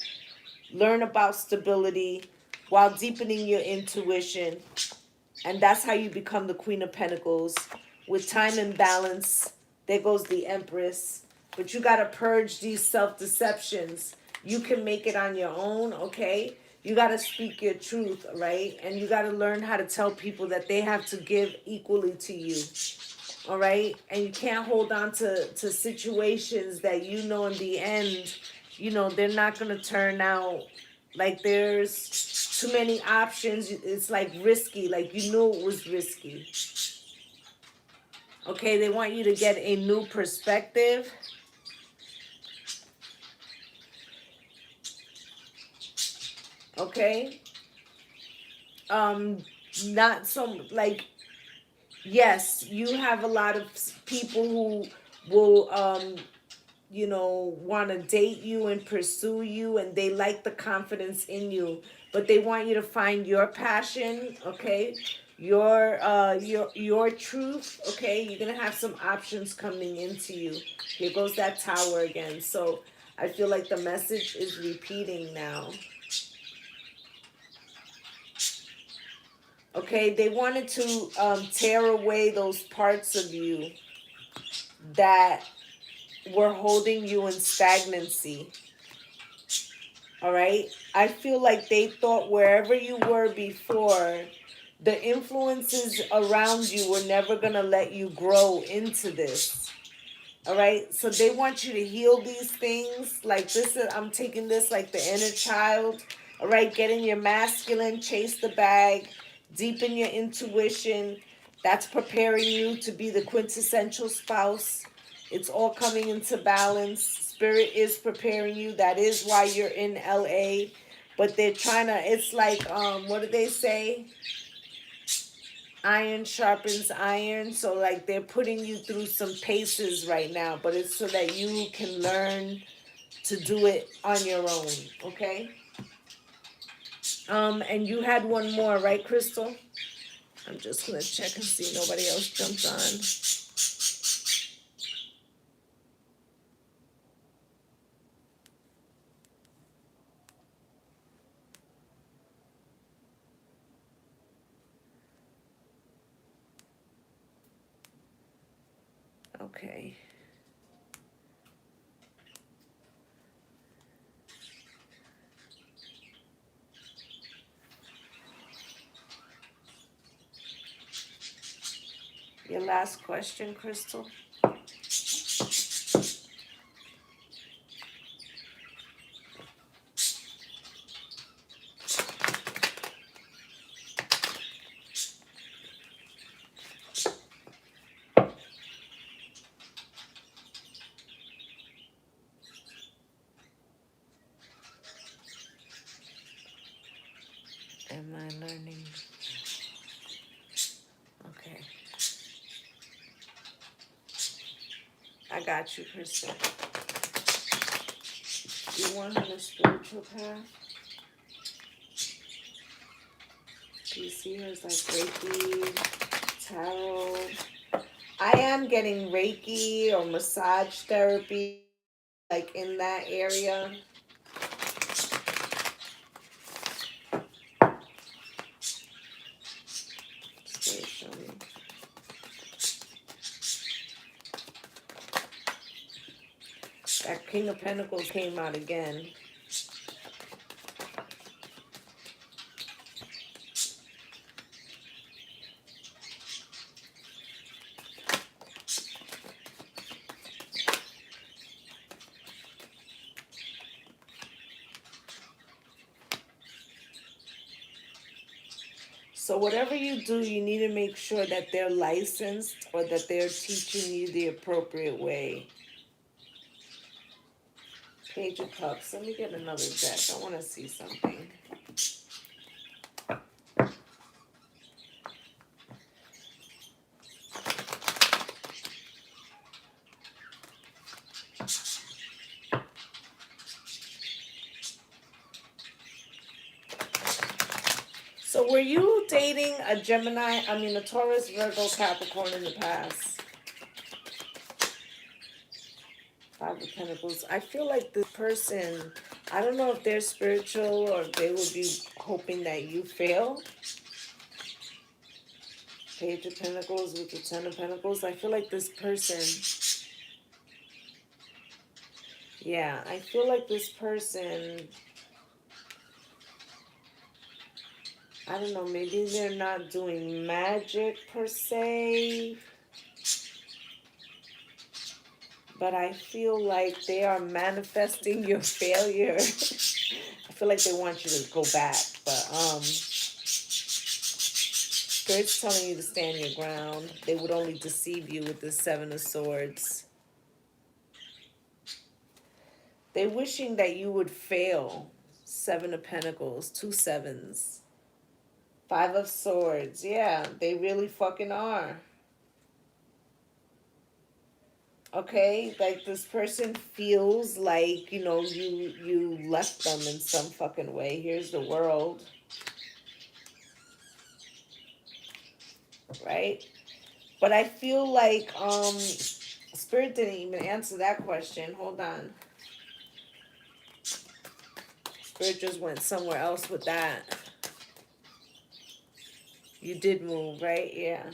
Speaker 1: learn about stability while deepening your intuition. And that's how you become the Queen of Pentacles. With time and balance, there goes the Empress. But you got to purge these self-deceptions. You can make it on your own, okay? You got to speak your truth, right? And you got to learn how to tell people that they have to give equally to you, all right? And you can't hold on to situations that in the end, they're not going to turn out. Like, there's too many options. It's like risky. Like, you knew it was risky. Okay, they want you to get a new perspective. Okay. Not so, like, yes, you have a lot of people who will want to date you and pursue you, and they like the confidence in you, but they want you to find your passion, okay? Your truth, okay? You're going to have some options coming into you. Here goes that Tower again. So I feel like the message is repeating now. Okay, they wanted to tear away those parts of you that were holding you in stagnancy. All right, I feel like they thought wherever you were before, the influences around you were never going to let you grow into this. All right, so they want you to heal these things. Like this, I'm taking this like the inner child. All right, get in your masculine, chase the bag, deepen your intuition. That's preparing you to be the quintessential spouse. It's all coming into balance. Spirit is preparing you. That is why you're in LA. But they're trying to, it's like, what do they say? Iron sharpens iron. So like they're putting you through some paces right now, but it's so that you can learn to do it on your own, okay? And you had one more, right, Crystal? I'm just gonna check and see nobody else jumped on. Okay. Your last question, Crystal? Am I learning? Okay. I got you, Crystal. You want on a spiritual path? Do you see her as like Reiki, tarot? I am getting Reiki or massage therapy, like in that area. Spirit, show me. That King of Pentacles came out again. So whatever you do, you need to make sure that they're licensed or that they're teaching you the appropriate way. Page of Cups. Let me get another deck. I want to see something. So were you dating a Gemini, a Taurus, Virgo, Capricorn in the past? Five of Pentacles. I feel like this person, I don't know if they're spiritual or if they would be hoping that you fail. Page of Pentacles with the Ten of Pentacles. I feel like this person, yeah, I feel like this person, I don't know, maybe they're not doing magic per se, but I feel like they are manifesting your failure. I feel like they want you to go back, but Spirit's telling you to stand your ground. They would only deceive you with the Seven of Swords. They're wishing that you would fail. Seven of Pentacles, two sevens. Five of Swords. Yeah, they really fucking are. Okay, like this person feels like, you left them in some fucking way. Here's the World. Right? But I feel like Spirit didn't even answer that question. Hold on. Spirit just went somewhere else with that. You did move, right? Yeah.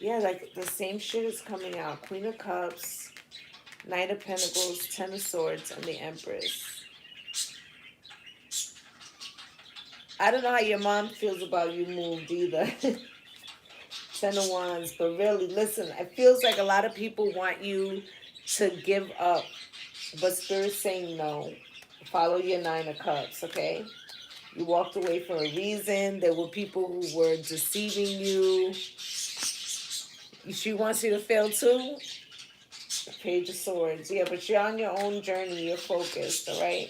Speaker 1: Yeah, like the same shit is coming out. Queen of Cups, Knight of Pentacles, Ten of Swords, and the Empress. I don't know how your mom feels about you moved either. Ten of Wands. But really, listen, it feels like a lot of people want you to give up. But Spirit's saying no. Follow your Nine of Cups, okay? You walked away for a reason. There were people who were deceiving you. She wants you to fail too? Page of Swords. Yeah, but you're on your own journey. You're focused, all right?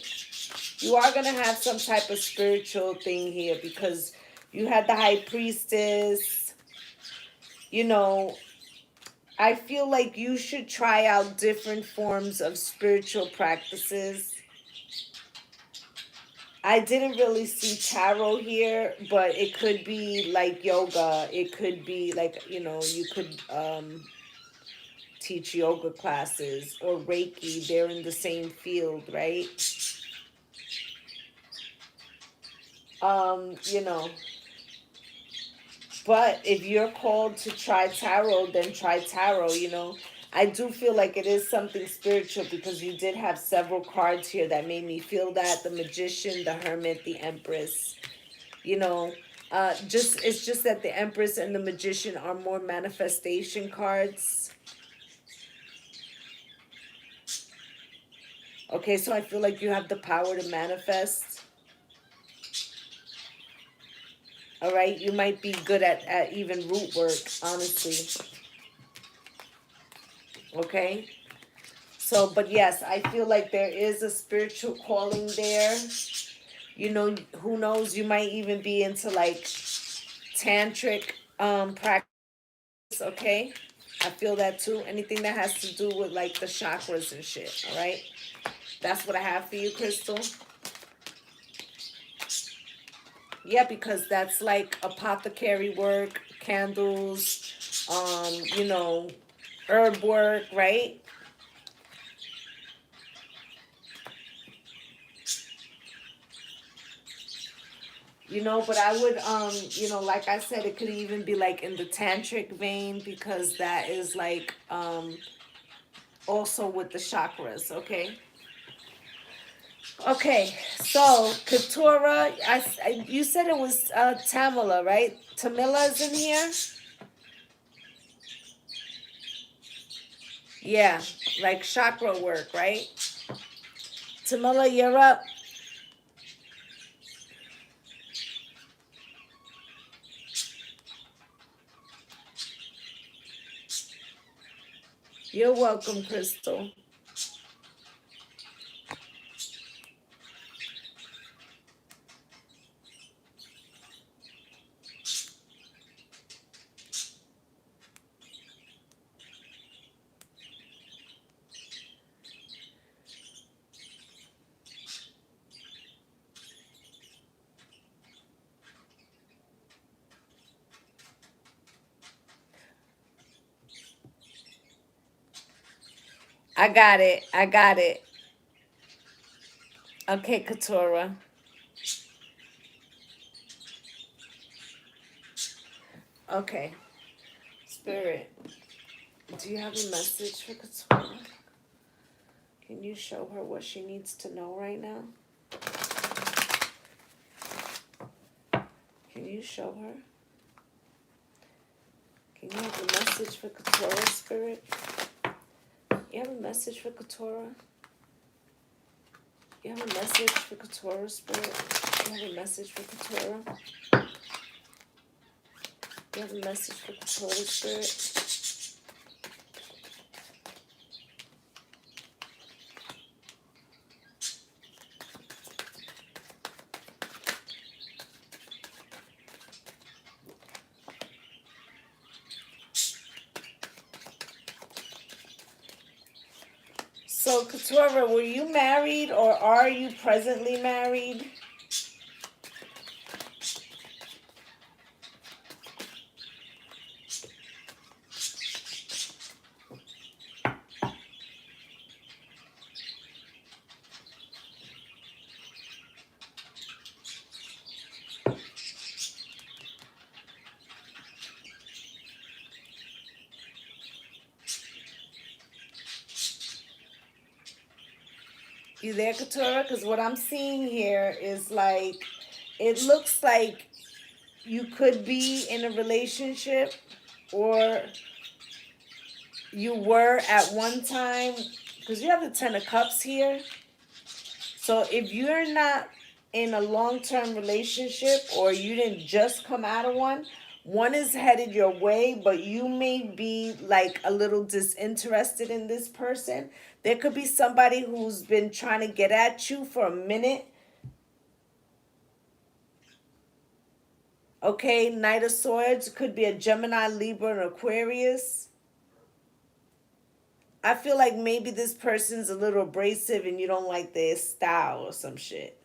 Speaker 1: You are going to have some type of spiritual thing here because you had the High Priestess. You know, I feel like you should try out different forms of spiritual practices. I didn't really see tarot here, but it could be like yoga. It could be like, you know, you could teach yoga classes or Reiki. They're in the same field, right? You know, but if you're called to try tarot, then try tarot, you know. I do feel like it is something spiritual because you did have several cards here that made me feel that. The Magician, the Hermit, the Empress, you know. It's just that the Empress and the Magician are more manifestation cards. Okay, so I feel like you have the power to manifest. All right, you might be good at even root work, honestly. Okay, so, but yes, I feel like there is a spiritual calling there. You know, who knows, you might even be into like tantric practice, okay? I feel that too. Anything that has to do with like the chakras and shit, all right? That's what I have for you, Crystal. Yeah, because that's like apothecary work, candles, you know, herb work, right? You know, but I would, you know, like I said, it could even be like in the tantric vein because that is like, also with the chakras, okay? Okay, so Keturah, you said it was Tamala, right? Tamila's in here? Yeah, like chakra work, right? Tamila, you're up. You're welcome, Crystal. I got it. I got it. Okay, Keturah. Okay. Spirit, do you have a message for Keturah? Can you show her what she needs to know right now? Can you show her? Can you have a message for Keturah, Spirit? You have a message for Keturah? You have a message for Keturah, Spirit? You have a message for Keturah? You have a message for Keturah, Spirit? So, Keturah, were you married or are you presently married? You there, Keturah? Because what I'm seeing here is like, it looks like you could be in a relationship or you were at one time, because you have the Ten of Cups here. So if you're not in a long-term relationship or you didn't just come out of one, One is headed your way, but you may be like a little disinterested in this person. There could be somebody who's been trying to get at you for a minute. Okay, Knight of Swords could be a Gemini, Libra, and Aquarius. I feel like maybe this person's a little abrasive and you don't like their style or some shit.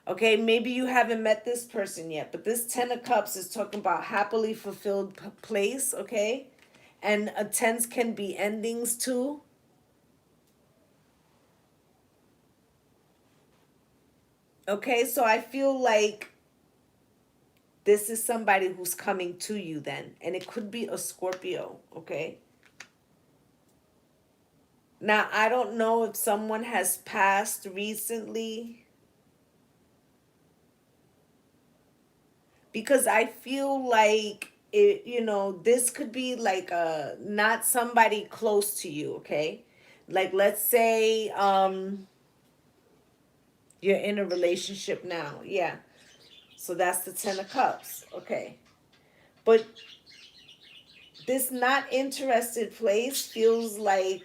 Speaker 1: Okay, maybe you haven't met this person yet, but this Ten of Cups is talking about happily fulfilled place, okay? And tens can be endings too. Okay, so I feel like this is somebody who's coming to you then, and it could be a Scorpio, okay? Now, I don't know if someone has passed recently, because I feel like it, you know, this could be like not somebody close to you, okay? Like let's say you're in a relationship now. Yeah. So that's the 10 of cups. Okay. But this not interested place feels like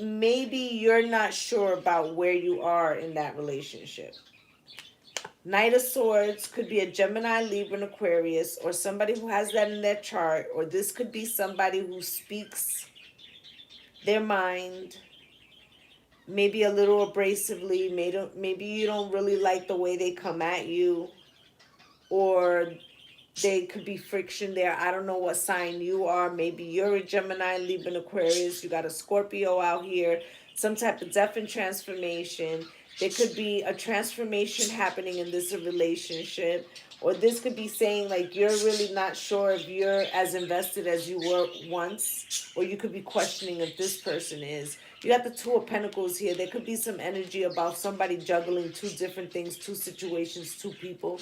Speaker 1: maybe you're not sure about where you are in that relationship. Knight of Swords could be a Gemini, Libra, and Aquarius, or somebody who has that in their chart, or this could be somebody who speaks their mind, maybe a little abrasively, maybe you don't really like the way they come at you, or they could be friction there. I don't know what sign you are. Maybe you're a Gemini, Libra, and Aquarius. You got a Scorpio out here. Some type of death and transformation. There could be a transformation happening in this relationship. Or this could be saying like you're really not sure if you're as invested as you were once. Or you could be questioning if this person is. You got the Two of Pentacles here. There could be some energy about somebody juggling two different things, two situations, two people.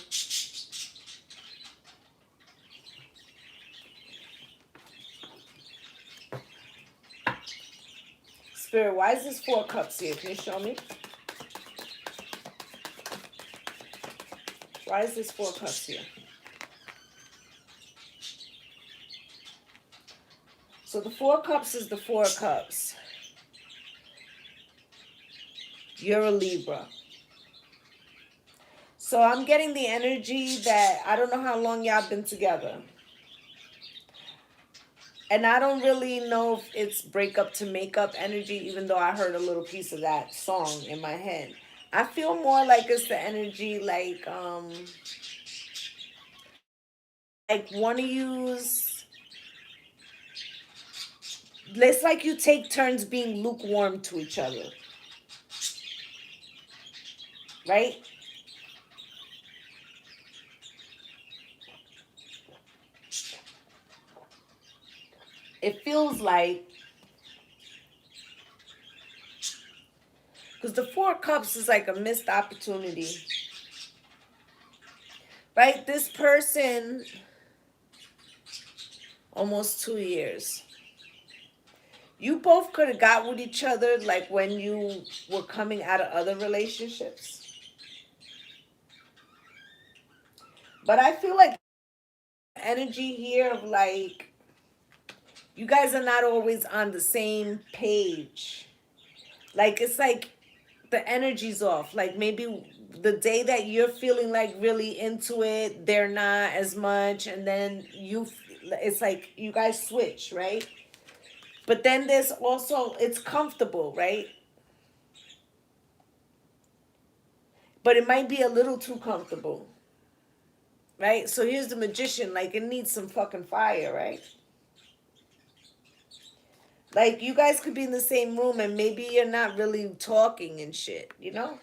Speaker 1: Spirit, why is this Four Cups here? Can you show me? Why is this Four Cups here? So the Four Cups is the Four Cups. You're a Libra. So I'm getting the energy that I don't know how long y'all been together. And I don't really know if it's breakup to makeup energy, even though I heard a little piece of that song in my head. I feel more like it's the energy like one of you's, it's like you take turns being lukewarm to each other. Right? It feels like, because the Four Cups is like a missed opportunity. Right? This person, almost 2 years. You both could have got with each other like when you were coming out of other relationships. But I feel like energy here of like, you guys are not always on the same page. Like, it's like the energy's off. Like, maybe the day that you're feeling like really into it, they're not as much. And then it's like you guys switch, right? But then there's also, it's comfortable, right? But it might be a little too comfortable. Right? So here's the Magician. Like, it needs some fucking fire, right? Like, you guys could be in the same room and maybe you're not really talking and shit, you know?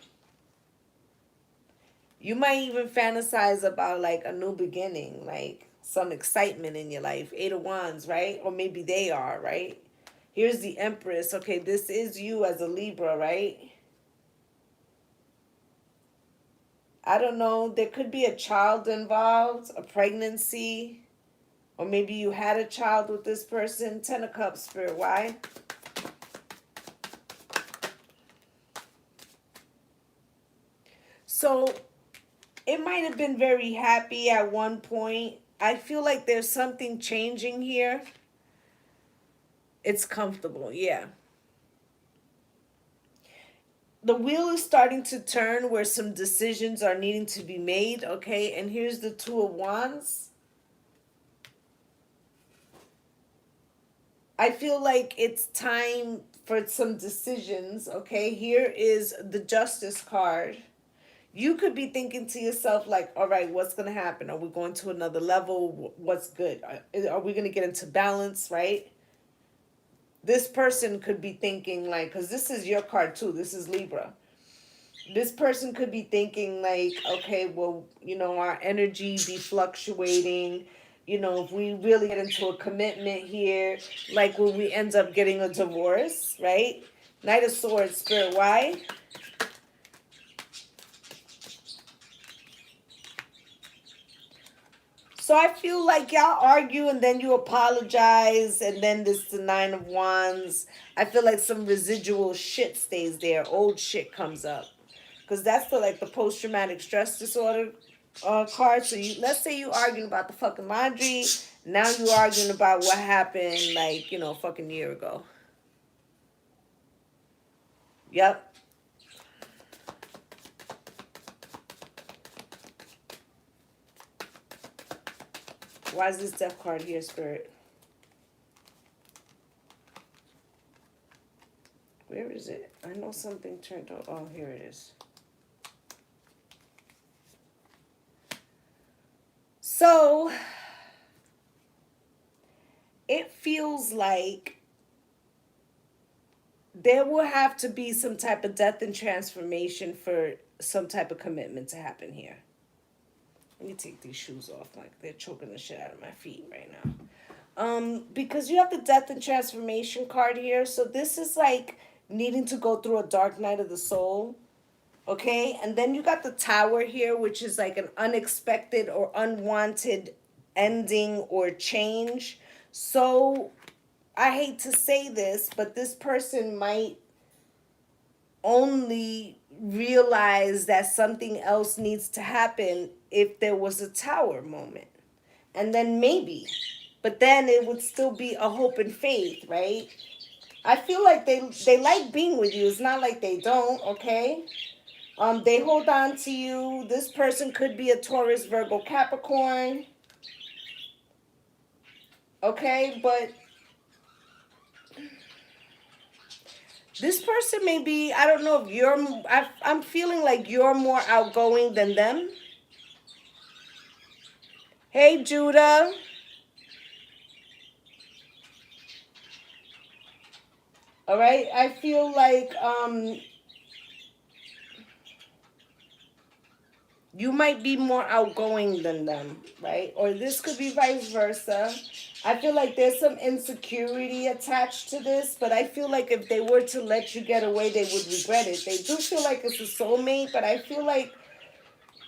Speaker 1: You might even fantasize about, like, a new beginning, like, some excitement in your life. Eight of Wands, right? Or maybe they are, right? Here's the Empress. Okay, this is you as a Libra, right? I don't know. There could be a child involved, a pregnancy. Or maybe you had a child with this person. Ten of Cups, Spirit. Why? So it might have been very happy at one point. I feel like there's something changing here. It's comfortable, yeah. The wheel is starting to turn where some decisions are needing to be made, okay? And here's the Two of Wands. I feel like it's time for some decisions, okay? Here is the Justice card. You could be thinking to yourself, like, all right, what's going to happen? Are we going to another level? What's good? Are we going to get into balance, right? This person could be thinking, like, because this is your card too. This is Libra. This person could be thinking, like, okay, well, you know, our energy be fluctuating. You know, if we really get into a commitment here, like when we end up getting a divorce, right? Knight of Swords, Spirit, why? So I feel like y'all argue and then you apologize, and then this the Nine of Wands. I feel like some residual shit stays there. Old shit comes up. Because that's the post-traumatic stress disorder card. So let's say you arguing about the fucking laundry. Now you arguing about what happened, like, you know, a fucking year ago. Yep. Why is this death card here, Spirit? Where is it? I know something turned out. Oh, here it is. So, it feels like there will have to be some type of death and transformation for some type of commitment to happen here. Let me take these shoes off, like they're choking the shit out of my feet right now. Because you have the death and transformation card here. So this is like needing to go through a dark night of the soul. Okay, and then you got the Tower here, which is like an unexpected or unwanted ending or change. So I hate to say this, but this person might only realize that something else needs to happen if there was a Tower moment. And then maybe, but then it would still be a hope and faith, right? I feel like they like being with you. It's not like they don't, okay? They hold on to you. This person could be a Taurus, Virgo, Capricorn. Okay, but this person may be, I don't know if you're, I'm feeling like you're more outgoing than them. Hey, Judah. All right, I feel like you might be more outgoing than them, right? Or this could be vice versa. I feel like there's some insecurity attached to this, but I feel like if they were to let you get away, they would regret it. They do feel like it's a soulmate, but I feel like,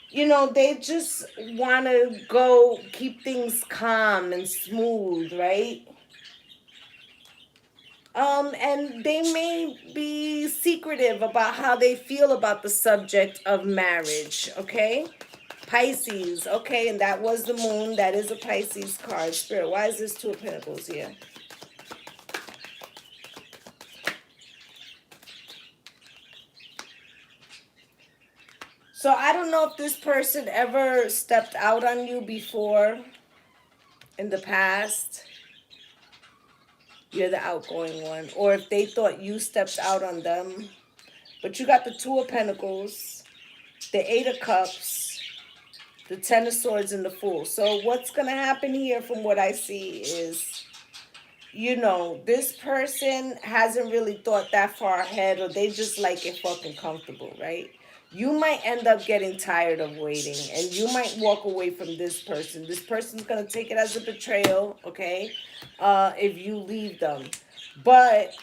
Speaker 1: you know, they just want to go keep things calm and smooth, right? And they may be secretive about how they feel about the subject of marriage, okay? Pisces, okay, and that was the moon. That is a Pisces card. Spirit, why is this Two of Pentacles here? So I don't know if this person ever stepped out on you before in the past. You're the outgoing one. Or if they thought you stepped out on them. But you got the Two of Pentacles, the Eight of Cups, the Ten of Swords, and the Fool. So what's going to happen here from what I see is, you know, this person hasn't really thought that far ahead, or they just like it fucking comfortable, right? You might end up getting tired of waiting, and you might walk away from this person. This person's going to take it as a betrayal, okay, if you leave them. But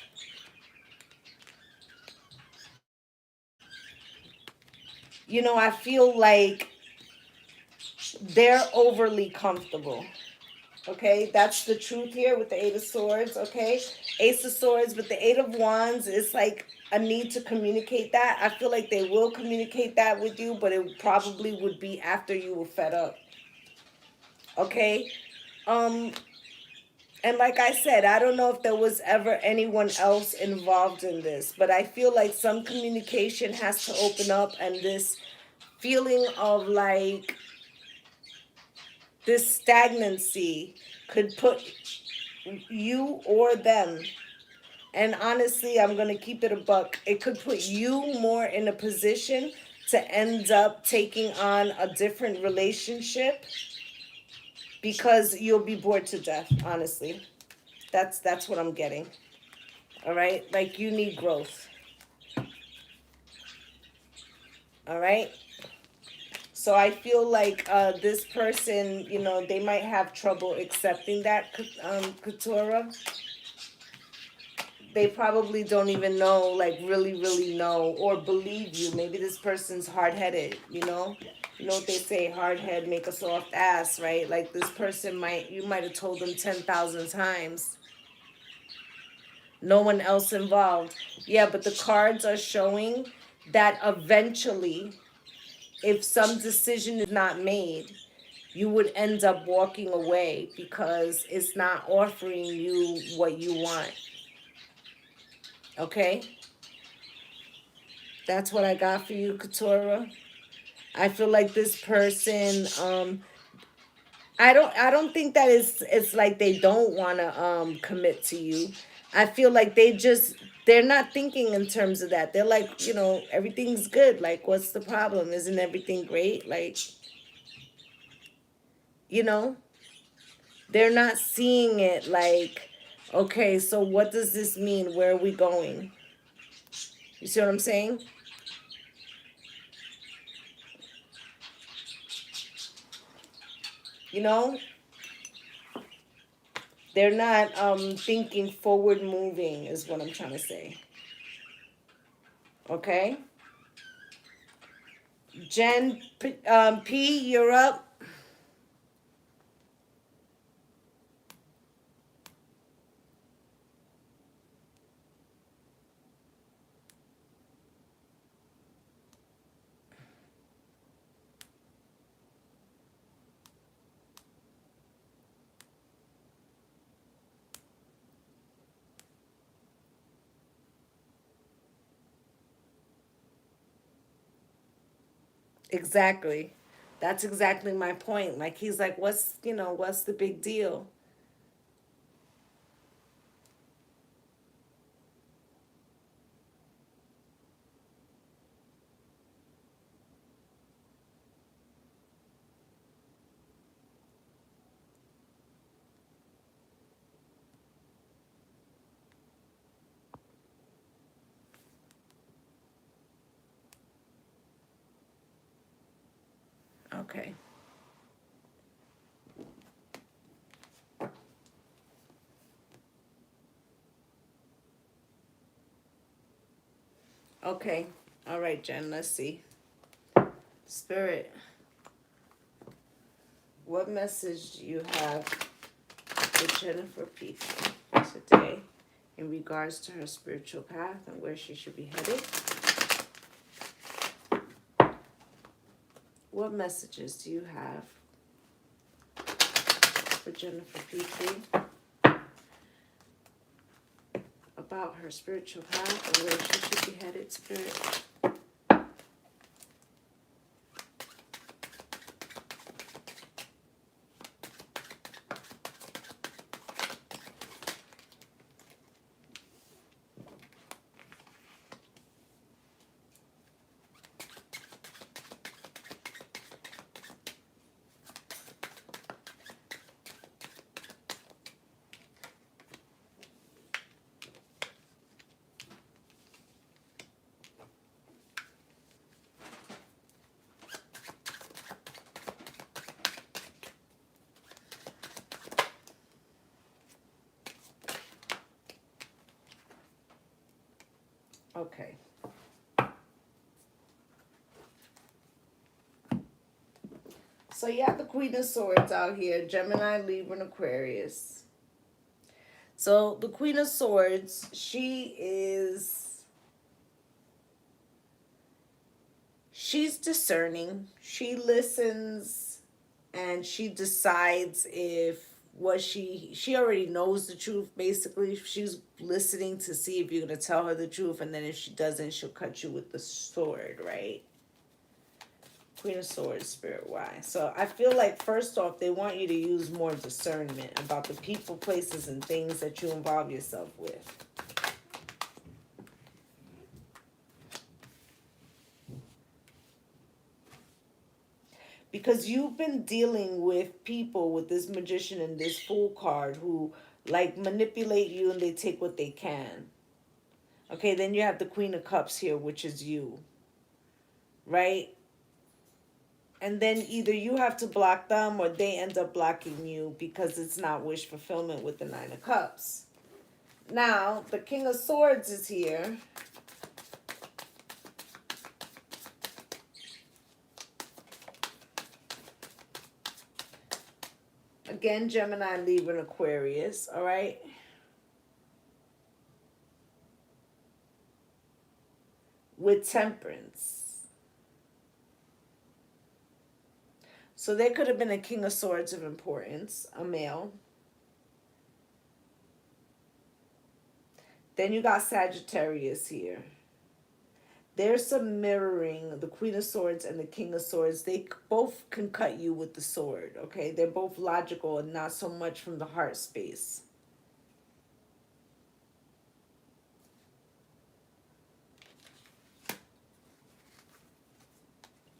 Speaker 1: you know, I feel like they're overly comfortable. Okay, that's the truth here with the Eight of Swords, okay? Ace of Swords with the Eight of Wands is like a need to communicate that. I feel like they will communicate that with you, but it probably would be after you were fed up. Okay? Um, and like I said, I don't know if there was ever anyone else involved in this, but I feel like some communication has to open up, and this feeling of like this stagnancy could put you or them, and honestly, I'm going to keep it a buck, it could put you more in a position to end up taking on a different relationship because you'll be bored to death, honestly. That's what I'm getting. All right? Like you need growth. All right? So I feel like this person, you know, they might have trouble accepting that, Katura. They probably don't even know, like really know or believe you. Maybe this person's hard-headed, you know? You know what they say, hard head make a soft ass, right? Like this person you might have told them 10,000 times. No one else involved. Yeah, but the cards are showing that eventually, if some decision is not made, you would end up walking away because it's not offering you what you want. Okay? That's what I got for you, Katura. I feel like this person, I don't think that it's like they don't want to commit to you. I feel like they're not thinking in terms of that. They're like, you know, everything's good. Like, what's the problem? Isn't everything great? Like, you know, they're not seeing it like, okay, so what does this mean? Where are we going? You see what I'm saying? You know, they're not thinking forward moving is what I'm trying to say. Okay? Jen P, you're up. Exactly. That's exactly my point. Like he's like, what's the big deal? Okay. Okay. All right, Jen, let's see. Spirit, what message do you have for Jennifer P today in regards to her spiritual path and where she should be headed? What messages do you have for Jennifer P about her spiritual path and where she should be headed, Spirit? Okay. So you have the Queen of Swords out here, Gemini, Libra, and Aquarius. So the Queen of Swords, she is She's discerning. She listens and she decides if what she already knows the truth. Basically, she's listening to see if you're going to tell her the truth, and then if she doesn't, she'll cut you with the sword, right? Queen of Swords, Spirit, why? So I feel like, first off, they want you to use more discernment about the people, places, and things that you involve yourself with. Because you've been dealing with people with this Magician and this Fool card who, like, manipulate you and they take what they can. Okay, then you have the Queen of Cups here, which is you. Right? And then either you have to block them or they end up blocking you because it's not wish fulfillment with the Nine of Cups. Now, the King of Swords is here. Again, Gemini, Libra, and Aquarius, all right? With Temperance. So there could have been a King of Swords of importance, a male. Then you got Sagittarius here. There's some mirroring, the Queen of Swords and the King of Swords. They both can cut you with the sword, okay? They're both logical and not so much from the heart space.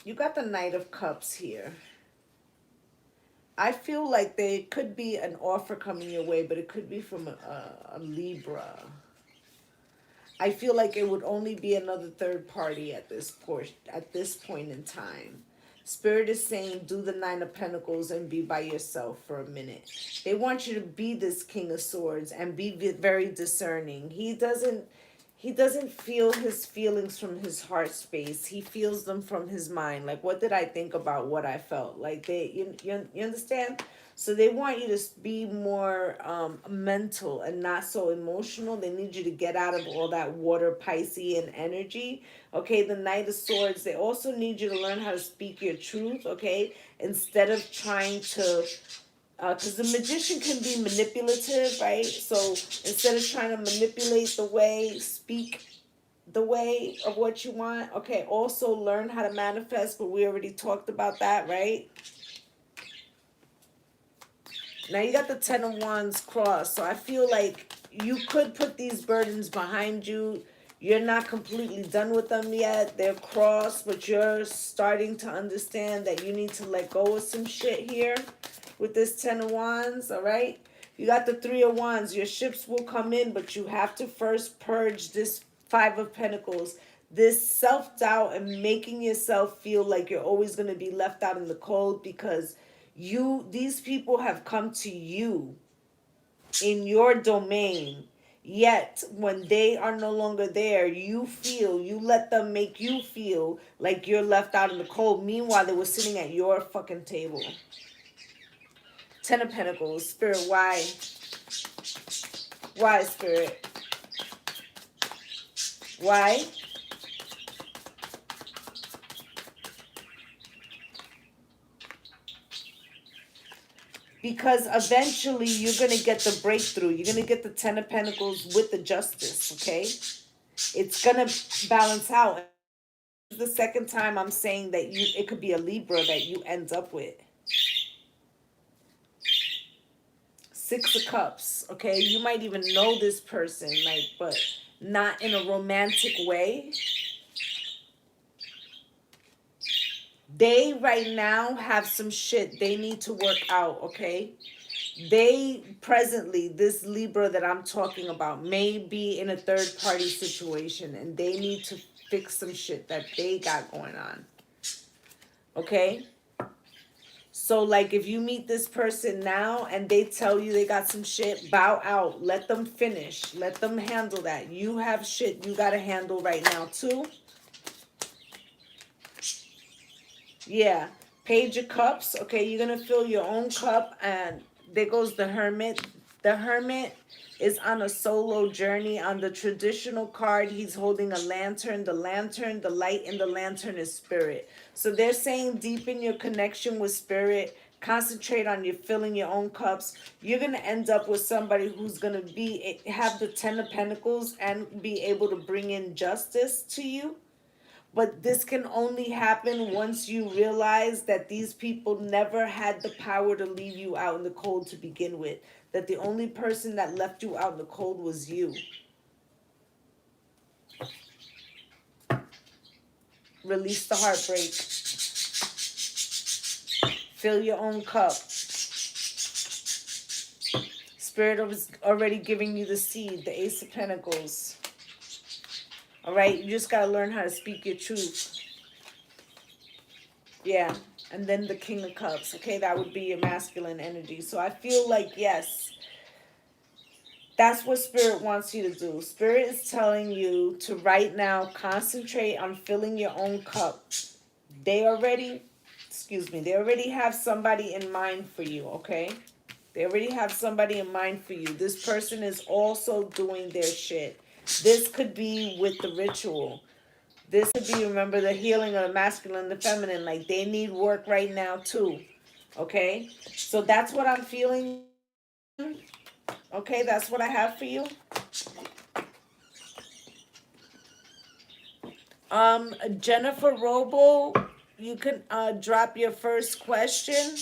Speaker 1: You got the Knight of Cups here. I feel like there could be an offer coming your way, but it could be from a Libra. I feel like it would only be another third party at this point in time. Spirit is saying, do the Nine of Pentacles and be by yourself for a minute. They want you to be this King of Swords and be very discerning. He doesn't feel his feelings from his heart space. He feels them from his mind. Like, what did I think about what I felt? Like, you understand? So they want you to be more mental and not so emotional. They need you to get out of all that water Piscean energy. Okay, the Knight of Swords, they also need you to learn how to speak your truth, okay? Instead of trying to, because the Magician can be manipulative, right? So instead of trying to manipulate the way, speak the way of what you want. Okay, also learn how to manifest, but we already talked about that, right? Now you got the Ten of Wands crossed, so I feel like you could put these burdens behind you. You're not completely done with them yet. They're crossed, but you're starting to understand that you need to let go of some shit here with this Ten of Wands, all right? You got the Three of Wands. Your ships will come in, but you have to first purge this Five of Pentacles. This self-doubt and making yourself feel like you're always going to be left out in the cold because these people have come to you in your domain, yet when they are no longer there, you let them make you feel like you're left out in the cold. Meanwhile, they were sitting at your fucking table. Ten of Pentacles, Spirit, why? Why, Spirit? Why? Because eventually you're going to get the breakthrough. You're going to get the Ten of Pentacles with the Justice, okay? It's going to balance out. This is the second time I'm saying that it could be a Libra that you end up with. Six of Cups, okay? You might even know this person, like, but not in a romantic way. They right now have some shit they need to work out, okay? They presently, this Libra that I'm talking about, may be in a third party situation and they need to fix some shit that they got going on. Okay? So like if you meet this person now and they tell you they got some shit, bow out. Let them finish. Let them handle that. You have shit you got to handle right now too. Yeah. Page of Cups. Okay, you're going to fill your own cup. And there goes the Hermit. The Hermit is on a solo journey. On the traditional card, he's holding a lantern. The lantern, the light in the lantern is spirit. So they're saying deepen your connection with spirit. Concentrate on your filling your own cups. You're going to end up with somebody who's going to have the 10 of Pentacles and be able to bring in justice to you. But this can only happen once you realize that these people never had the power to leave you out in the cold to begin with. That the only person that left you out in the cold was you. Release the heartbreak. Fill your own cup. Spirit was already giving you the seed, the Ace of Pentacles. All right, you just got to learn how to speak your truth. Yeah, and then the King of Cups. Okay, that would be your masculine energy. So I feel like, yes, that's what Spirit wants you to do. Spirit is telling you to right now concentrate on filling your own cup. They already have somebody in mind for you, okay? They already have somebody in mind for you. This person is also doing their shit. This could be with the ritual. This could be, remember, the healing of the masculine and the feminine. Like, they need work right now, too. Okay? So that's what I'm feeling. Okay, that's what I have for you. Jennifer Robo, you can drop your first question.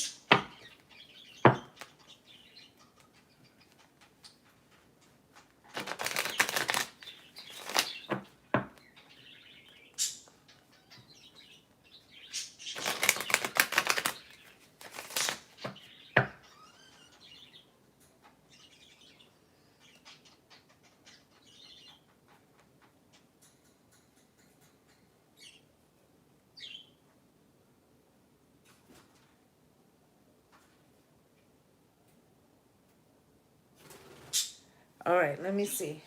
Speaker 1: All right, let me see.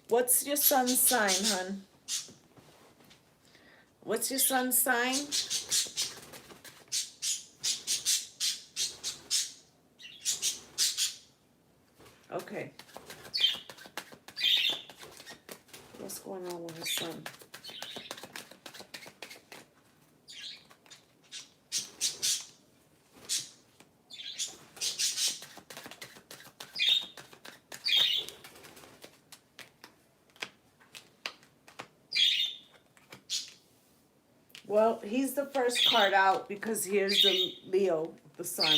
Speaker 1: What's your sun's sign, hon? What's your sun's sign? Okay. What's going on with her sun? Well, he's the first card out because here's the Leo, the sun.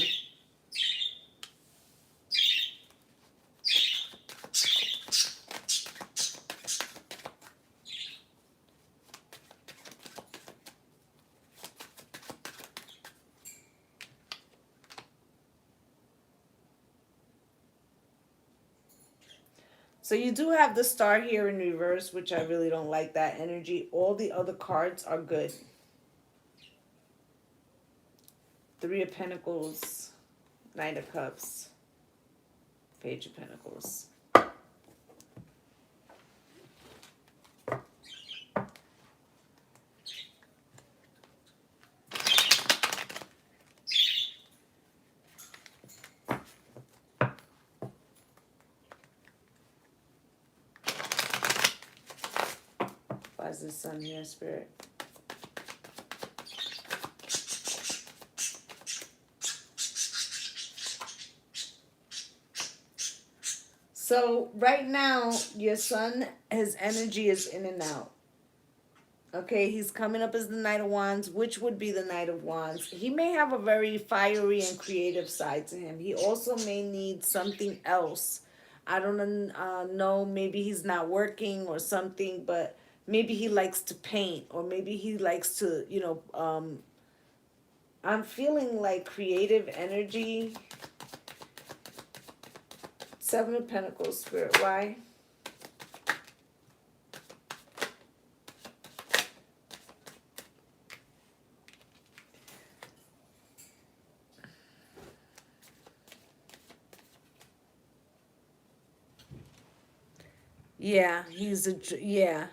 Speaker 1: So you do have the star here in reverse, which I really don't like that energy. All the other cards are good. Three of Pentacles, Knight of Cups, Page of Pentacles. Why is the sun here, Spirit? So right now, your sun, his energy is in and out. Okay, he's coming up as the Knight of Wands, which would be the Knight of Wands. He may have a very fiery and creative side to him. He also may need something else. I don't know, maybe he's not working or something, but maybe he likes to paint, or maybe he likes to, I'm feeling like creative energy. Seven of Pentacles, Spirit, why? Yeah, yeah.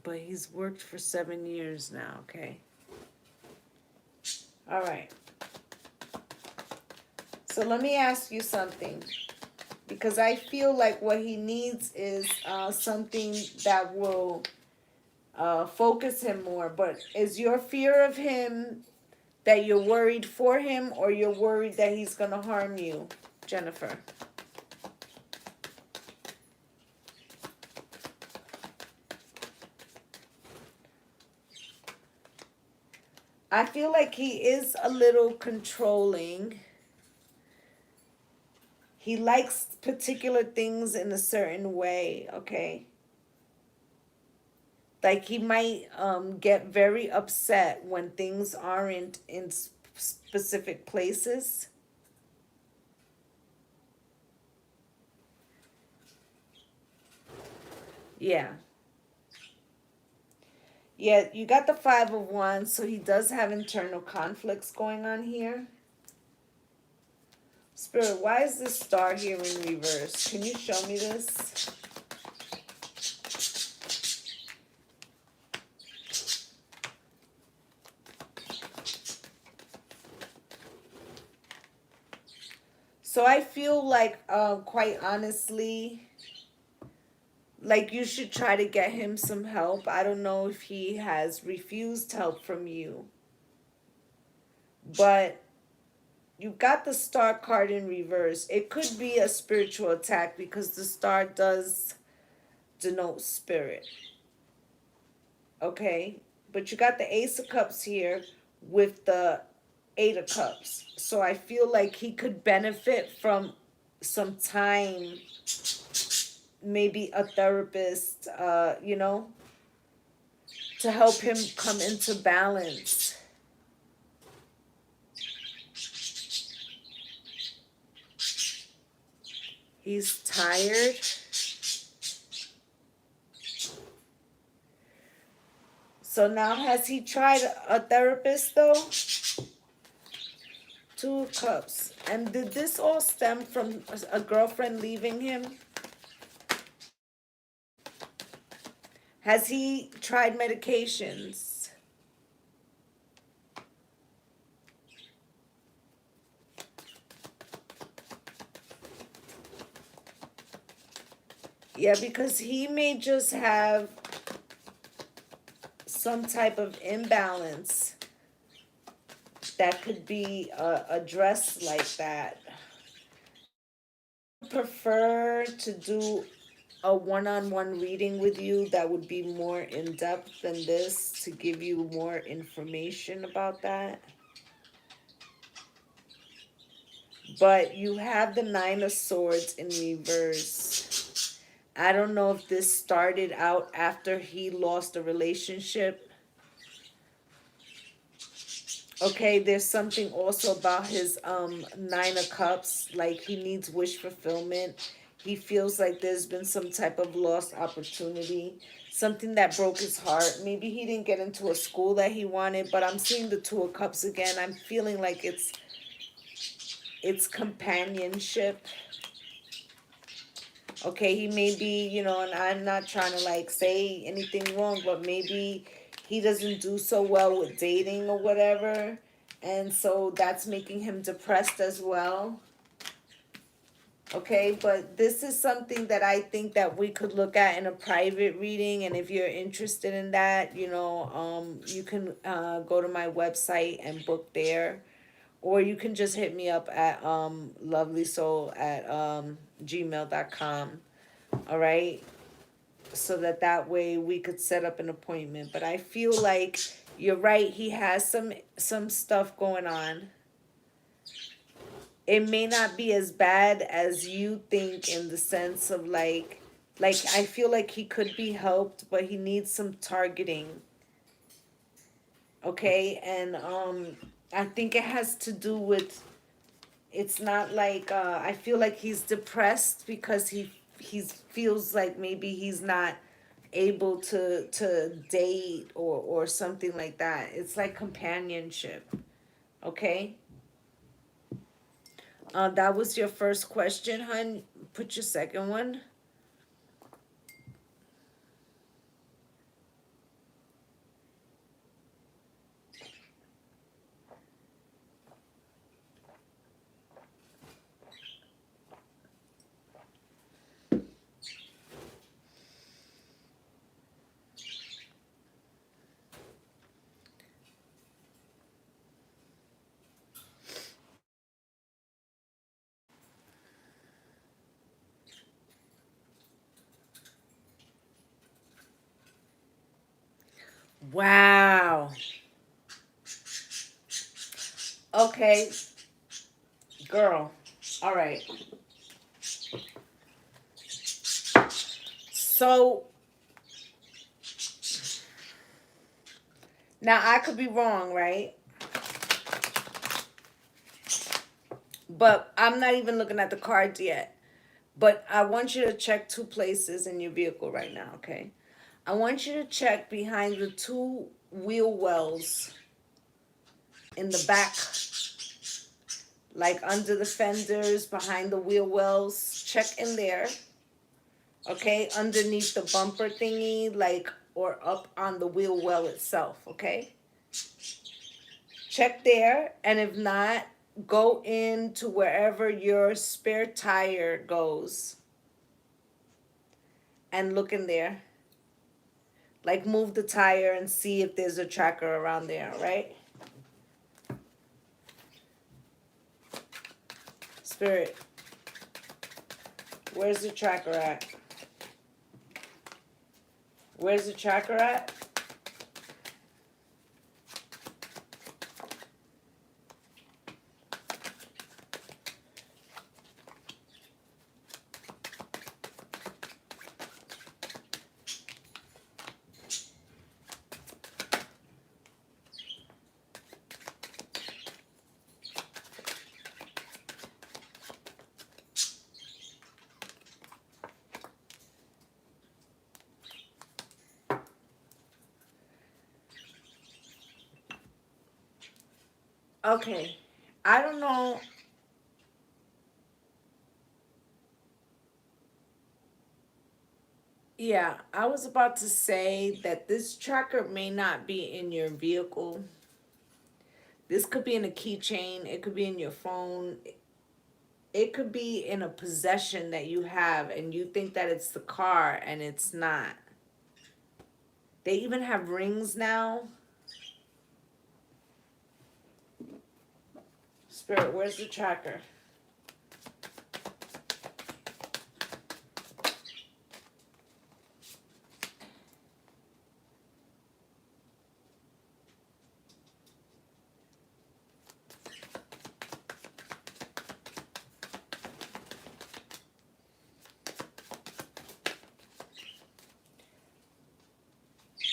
Speaker 1: But he's worked for 7 years now, okay? All right. So let me ask you something, because I feel like what he needs is something that will focus him more. But is your fear of him that you're worried for him, or you're worried that he's going to harm you, Jennifer? I feel like he is a little controlling. He likes particular things in a certain way, okay? Like he might get very upset when things aren't in specific places. Yeah. Yeah, you got the Five of Wands, so he does have internal conflicts going on here. Spirit, why is this star here in reverse? Can you show me this? So I feel like, quite honestly, like you should try to get him some help. I don't know if he has refused help from you. But you got the star card in reverse. It could be a spiritual attack because the star does denote spirit. Okay? But you got the Ace of Cups here with the Eight of Cups. So I feel like he could benefit from some time, maybe a therapist, to help him come into balance. He's tired. So now, has he tried a therapist though? Two of Cups. And did this all stem from a girlfriend leaving him? Has he tried medications? Yeah, because he may just have some type of imbalance that could be addressed like that. I prefer to do a one-on-one reading with you that would be more in-depth than this to give you more information about that. But you have the Nine of Swords in reverse. I don't know if this started out after he lost a relationship. Okay, there's something also about his Nine of Cups, like he needs wish fulfillment. He feels like there's been some type of lost opportunity, something that broke his heart. Maybe he didn't get into a school that he wanted, but I'm seeing the Two of Cups again. I'm feeling like it's companionship. Okay, he may be, and I'm not trying to like say anything wrong, but maybe he doesn't do so well with dating or whatever. And so that's making him depressed as well. Okay, but this is something that I think that we could look at in a private reading. And if you're interested in that, you can go to my website and book there. Or you can just hit me up at lovelysoul@gmail.com. All right, so that way we could set up an appointment. But I feel like you're right, he has some stuff going on. It may not be as bad as you think, in the sense of like I feel like he could be helped, but he needs some targeting. Okay, and I think it has to do with, it's not like I feel like he's depressed because he feels like maybe he's not able to date or something like that. It's like companionship. Okay, that was your first question, hun. Put your second one. Wow. Okay, girl. All right. So now I could be wrong, right? But I'm not even looking at the cards yet. But I want you to check two places in your vehicle right now, okay? I want you to check behind the two wheel wells in the back, like under the fenders, behind the wheel wells. Check in there, okay? Underneath the bumper thingy, like, or up on the wheel well itself, okay? Check there, and if not, go into wherever your spare tire goes and look in there. Like, move the tire and see if there's a tracker around there, right? Spirit, where's the tracker at? Where's the tracker at? Okay. I don't know. Yeah, I was about to say that this tracker may not be in your vehicle. This could be in a keychain. It could be in your phone. It could be in a possession that you have and you think that it's the car and it's not. They even have rings now. Spirit, where's the tracker?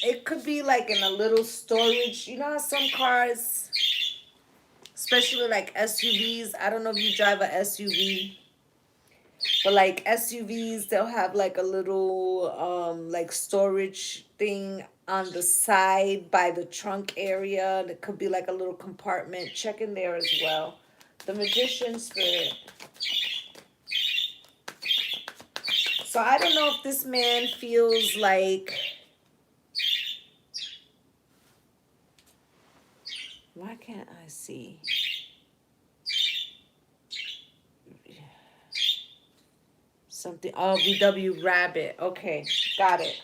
Speaker 1: It could be like in a little storage. You know how some cars, especially like SUVs, I don't know if you drive a SUV, but like SUVs, they'll have like a little like storage thing on the side by the trunk area. It could be like a little compartment. Check in there as well. The Magician Spirit. So I don't know if this man feels like, why can't I see? Something, oh, VW Rabbit. Okay, got it.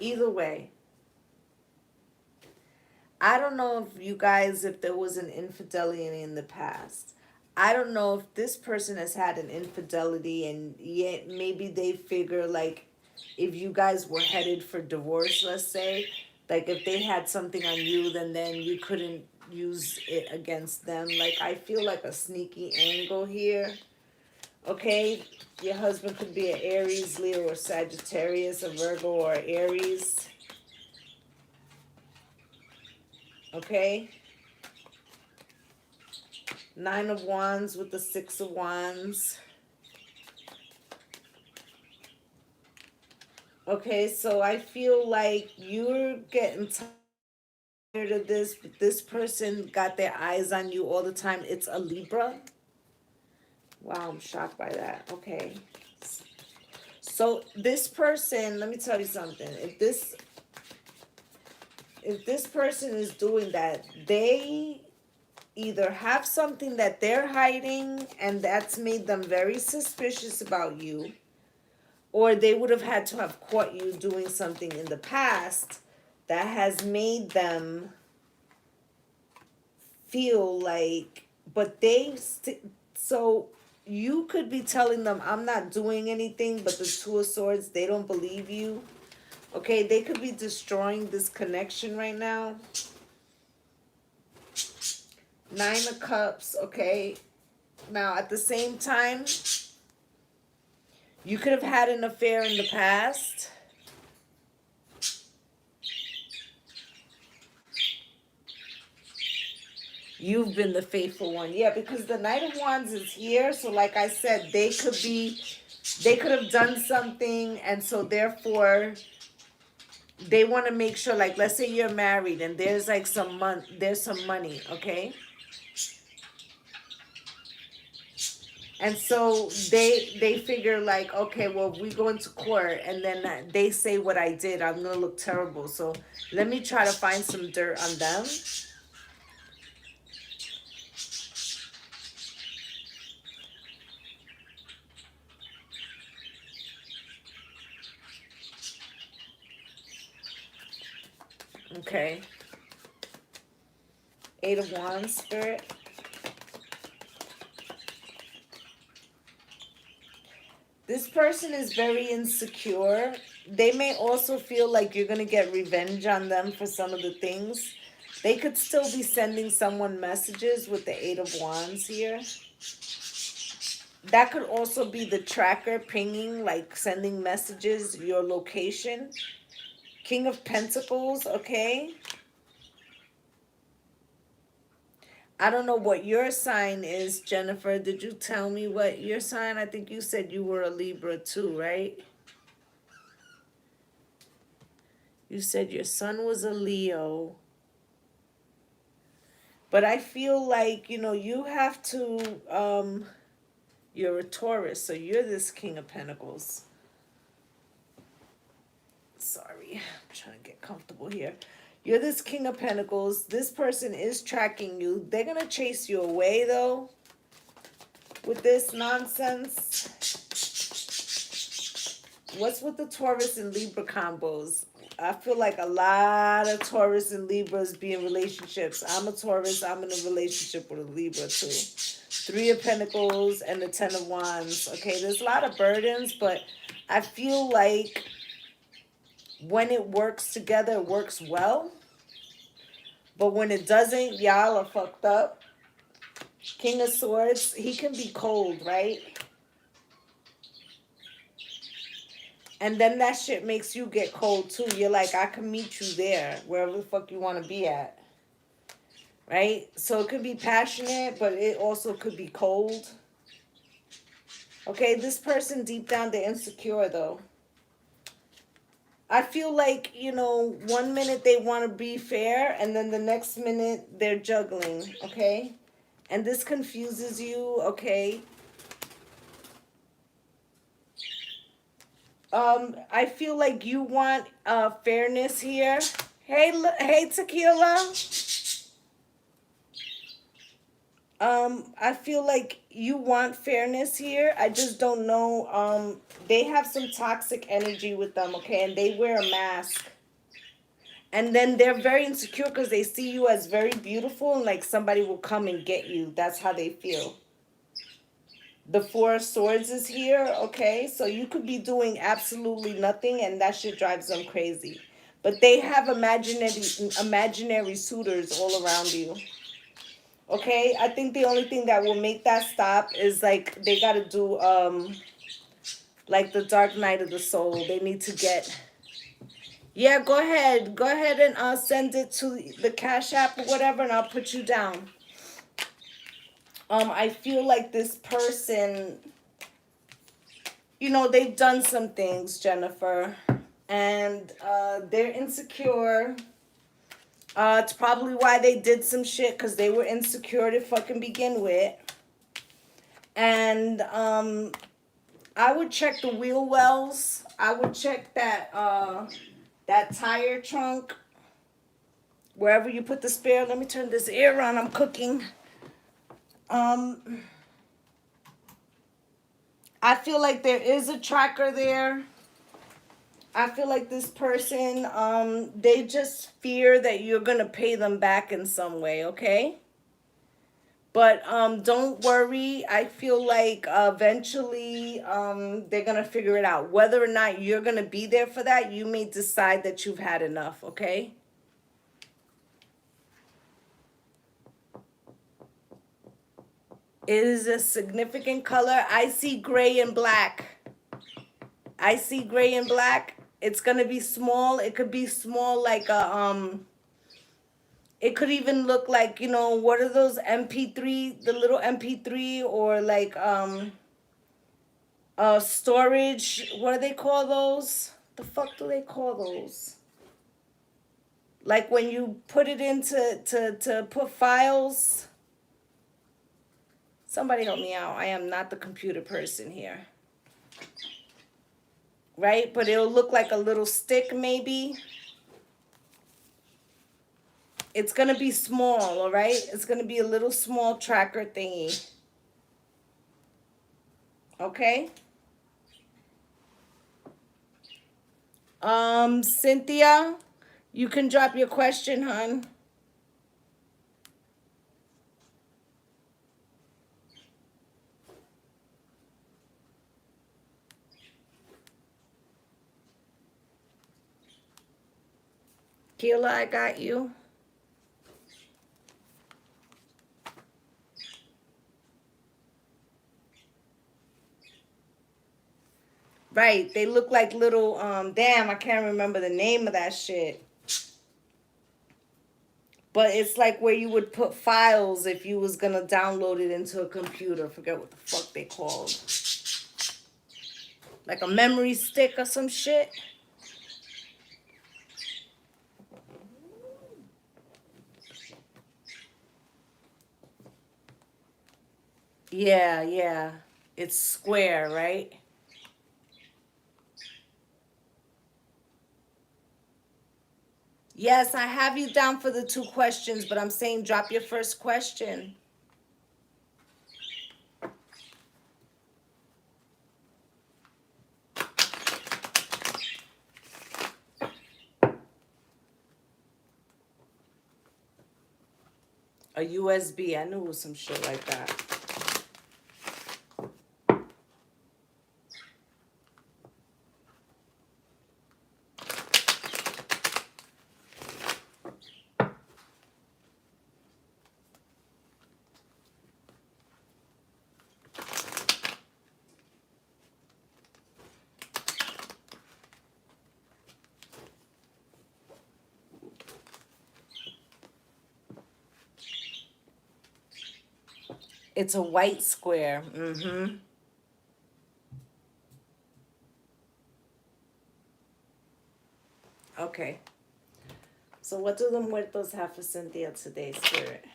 Speaker 1: Either way, I don't know if you guys, if there was an infidelity in the past. I don't know if this person has had an infidelity and yet maybe they figure like if you guys were headed for divorce, let's say, like if they had something on you, then you couldn't use it against them. Like I feel like a sneaky angle here. Okay, your husband could be an Aries, Leo, or Sagittarius, a Virgo, or Aries. Okay, Nine of Wands with the Six of Wands. Okay, so I feel like you're getting tired of this, but this person got their eyes on you all the time. It's a Libra. Wow, I'm shocked by that. Okay. So this person, let me tell you something. If this person is doing that, they either have something that they're hiding and that's made them very suspicious about you, or they would have had to have caught you doing something in the past that has made them feel like, but so you could be telling them, I'm not doing anything, but the Two of Swords, they don't believe you. Okay, they could be destroying this connection right now. Nine of Cups, okay. Now, at the same time, you could have had an affair in the past. You've been the faithful one. Yeah, because the Knight of Wands is here. So like I said, they could have done something. And so therefore, they want to make sure, like, let's say you're married and there's like there's some money, okay? And so they figure like, okay, well, if we go into court and then they say what I did, I'm going to look terrible. So let me try to find some dirt on them. Okay. Eight of Wands, Spirit. This person is very insecure. They may also feel like you're going to get revenge on them for some of the things. They could still be sending someone messages with the Eight of Wands here. That could also be the tracker pinging, like sending messages, your location. King of Pentacles, okay? I don't know what your sign is, Jennifer. Did you tell me what your sign? I think you said you were a Libra too, right? You said your son was a Leo. But I feel like, you know, you have to, you're a Taurus, so you're this King of Pentacles. Sorry, I'm trying to get comfortable here. You're this King of Pentacles. This person is tracking you. They're going to chase you away, though, with this nonsense. What's with the Taurus and Libra combos? I feel like a lot of Taurus and Libras be in relationships. I'm a Taurus. I'm in a relationship with a Libra, too. Three of Pentacles and the Ten of Wands. Okay, there's a lot of burdens, but I feel like when it works together, it works well. But when it doesn't, y'all are fucked up. King of Swords, he can be cold, right? And then that shit makes you get cold too. You're like, I can meet you there, wherever the fuck you want to be at. Right? So it could be passionate, but it also could be cold. Okay, this person deep down, they're insecure though. I feel like, you know, 1 minute they want to be fair, and then the next minute they're juggling, okay? And this confuses you, okay? I feel like you want fairness here. Hey, Tequila. I feel like you want fairness here. I just don't know. They have some toxic energy with them, okay? And they wear a mask. And then they're very insecure because they see you as very beautiful and like somebody will come and get you. That's how they feel. The Four of Swords is here, okay? So you could be doing absolutely nothing and that shit drives them crazy. But they have imaginary suitors all around you. Okay, I think the only thing that will make that stop is like they gotta do like the Dark Night of the Soul. They need to get. Yeah, go ahead and send it to the Cash App or whatever, and I'll put you down. I feel like this person, you know, they've done some things, Jennifer, and they're insecure. It's probably why they did some shit, because they were insecure to fucking begin with. And I would check the wheel wells. I would check that that tire trunk. Wherever you put the spare. Let me turn this air on. I'm cooking. I feel like there is a tracker there. I feel like this person, they just fear that you're going to pay them back in some way, okay? But don't worry. I feel like eventually they're gonna figure it out. Whether or not you're gonna be there for that, you may decide that you've had enough, okay? It is a significant color. I see gray and black. I see gray and black. It's gonna be small. It could be small like a it could even look like, you know, what are those MP3, the little MP3 or like storage, what do they call those? The fuck do they call those? Like when you put it into to put files. Somebody help me out. I am not the computer person here. Right? But it'll look like a little stick maybe. It's going to be small, all right? It's going to be a little small tracker thingy. Okay? Cynthia, you can drop your question, hon. Keila, I got you. Right, they look like little, damn, I can't remember the name of that shit. But it's like where you would put files if you was gonna download it into a computer. Forget what the fuck they called. Like a memory stick or some shit. Yeah, yeah. It's square, right? Yes, I have you down for the 2 questions, but I'm saying drop your first question. A USB. I knew it was some shit like that. It's a white square. Mm-hmm. Okay. So what do the muertos have for Cynthia today, Spirit?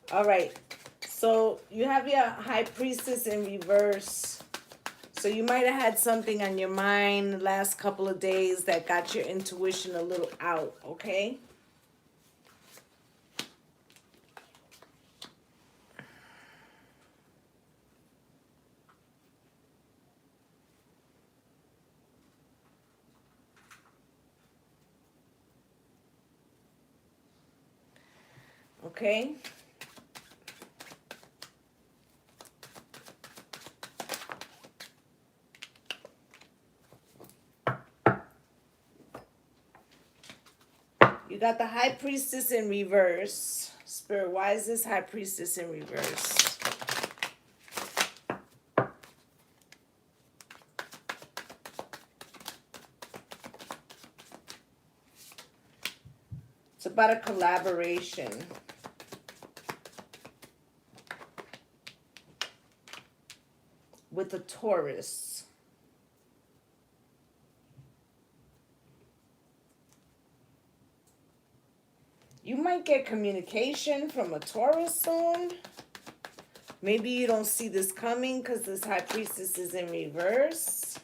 Speaker 1: All right. So you have your High Priestess in reverse. So you might have had something on your mind the last couple of days that got your intuition a little out, okay? Okay? You got the High Priestess in reverse. Spirit, why is this High Priestess in reverse? It's about a collaboration. With a Taurus. You might get communication from a Taurus soon. Maybe you don't see this coming because this High Priestess is in reverse.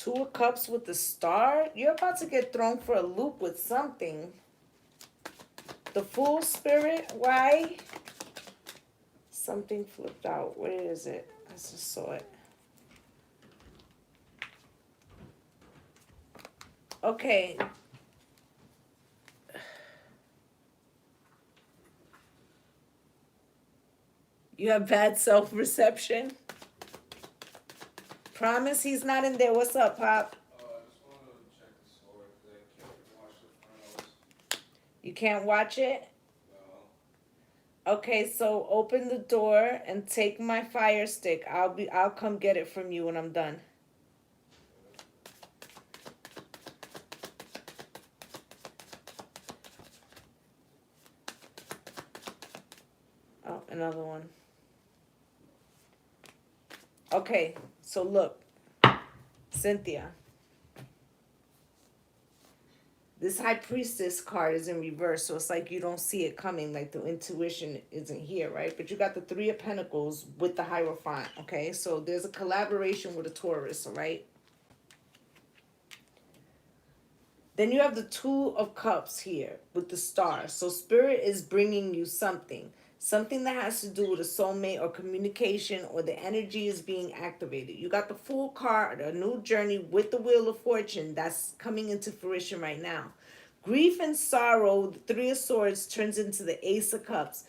Speaker 1: Two of Cups with the Star. You're about to get thrown for a loop with something. The Fool, Spirit. Why? Something flipped out. Where is it? I just saw it. Okay. You have bad self-reception. Promise he's not in there. What's up, Pop?
Speaker 2: I just wanted to check the score because I can't watch the finals.
Speaker 1: You can't watch it?
Speaker 2: No.
Speaker 1: Okay, so open the door and take my fire stick. I'll come get it from you when I'm done. Oh, another one. Okay, so look, Cynthia. This High Priestess card is in reverse, so it's like you don't see it coming, like the intuition isn't here, right? But you got the Three of Pentacles with the Hierophant, okay? So there's a collaboration with a Taurus, all right? Then you have the Two of Cups here with the Star. So Spirit is bringing you something. Something that has to do with a soulmate or communication, or the energy is being activated. You got the Fool card, a new journey with the Wheel of Fortune that's coming into fruition right now. Grief and sorrow, the Three of Swords turns into the Ace of Cups.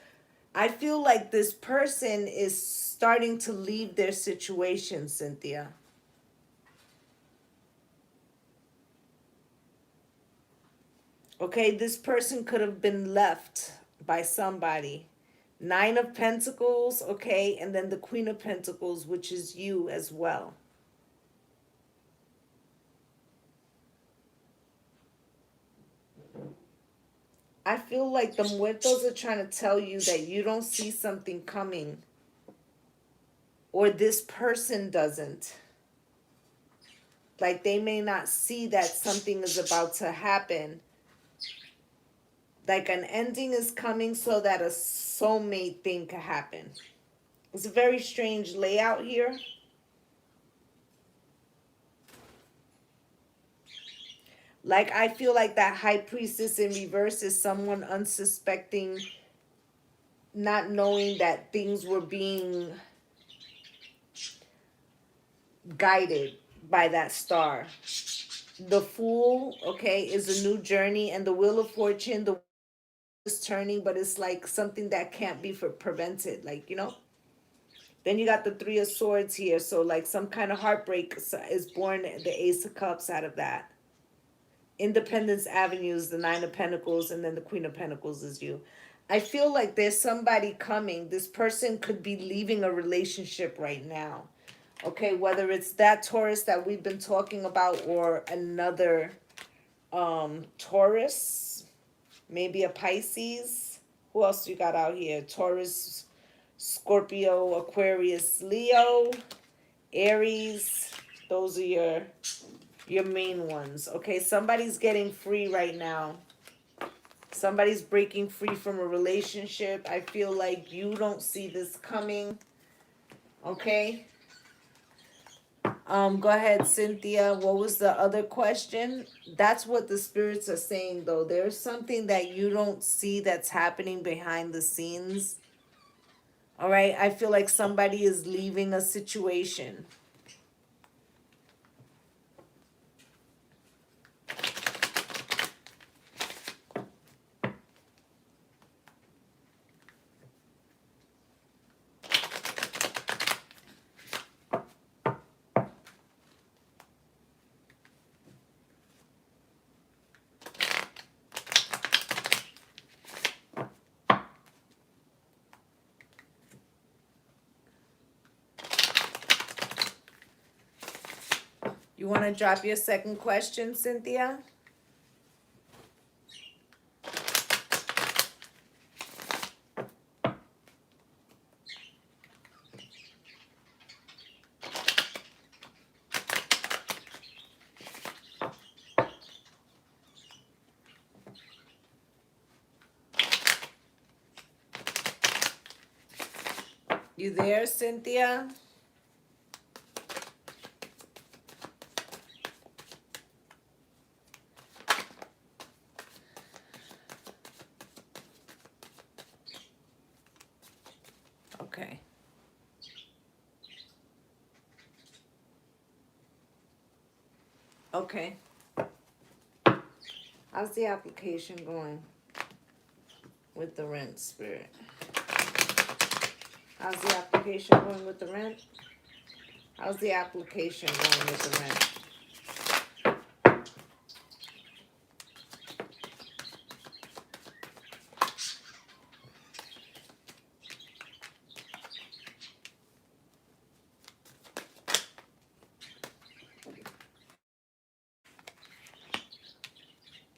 Speaker 1: I feel like this person is starting to leave their situation, Cynthia. Okay, this person could have been left by somebody. Nine of Pentacles, okay, and then the Queen of Pentacles, which is you as well. I feel like the Muertos are trying to tell you that you don't see something coming, or this person doesn't. Like they may not see that something is about to happen. Like an ending is coming so that a soulmate thing could happen. It's a very strange layout here. Like I feel like that High Priestess in reverse is someone unsuspecting, not knowing that things were being guided by that star. The Fool, okay, is a new journey, and the Wheel of Fortune, the is turning, but it's like something that can't be prevented, like, you know. Then you got the Three of Swords here, so like some kind of heartbreak is born, the Ace of Cups out of that. Independence Avenues, the Nine of Pentacles, and then the Queen of Pentacles is you. I feel like there's somebody coming. This person could be leaving a relationship right now. Okay, whether it's that Taurus that we've been talking about or another Taurus, maybe a Pisces. Who else you got out here? Taurus, Scorpio, Aquarius, Leo, Aries. Those are your main ones. Okay, somebody's getting free right now. Somebody's breaking free from a relationship. I feel like you don't see this coming. Okay. Go ahead, Cynthia. What was the other question? That's what the spirits are saying, though. There's something that you don't see that's happening behind the scenes. All right. I feel like somebody is leaving a situation. You want to drop your second question, Cynthia? You there, Cynthia? Okay. How's the application going with the rent, Spirit? How's the application going with the rent? How's the application going with the rent?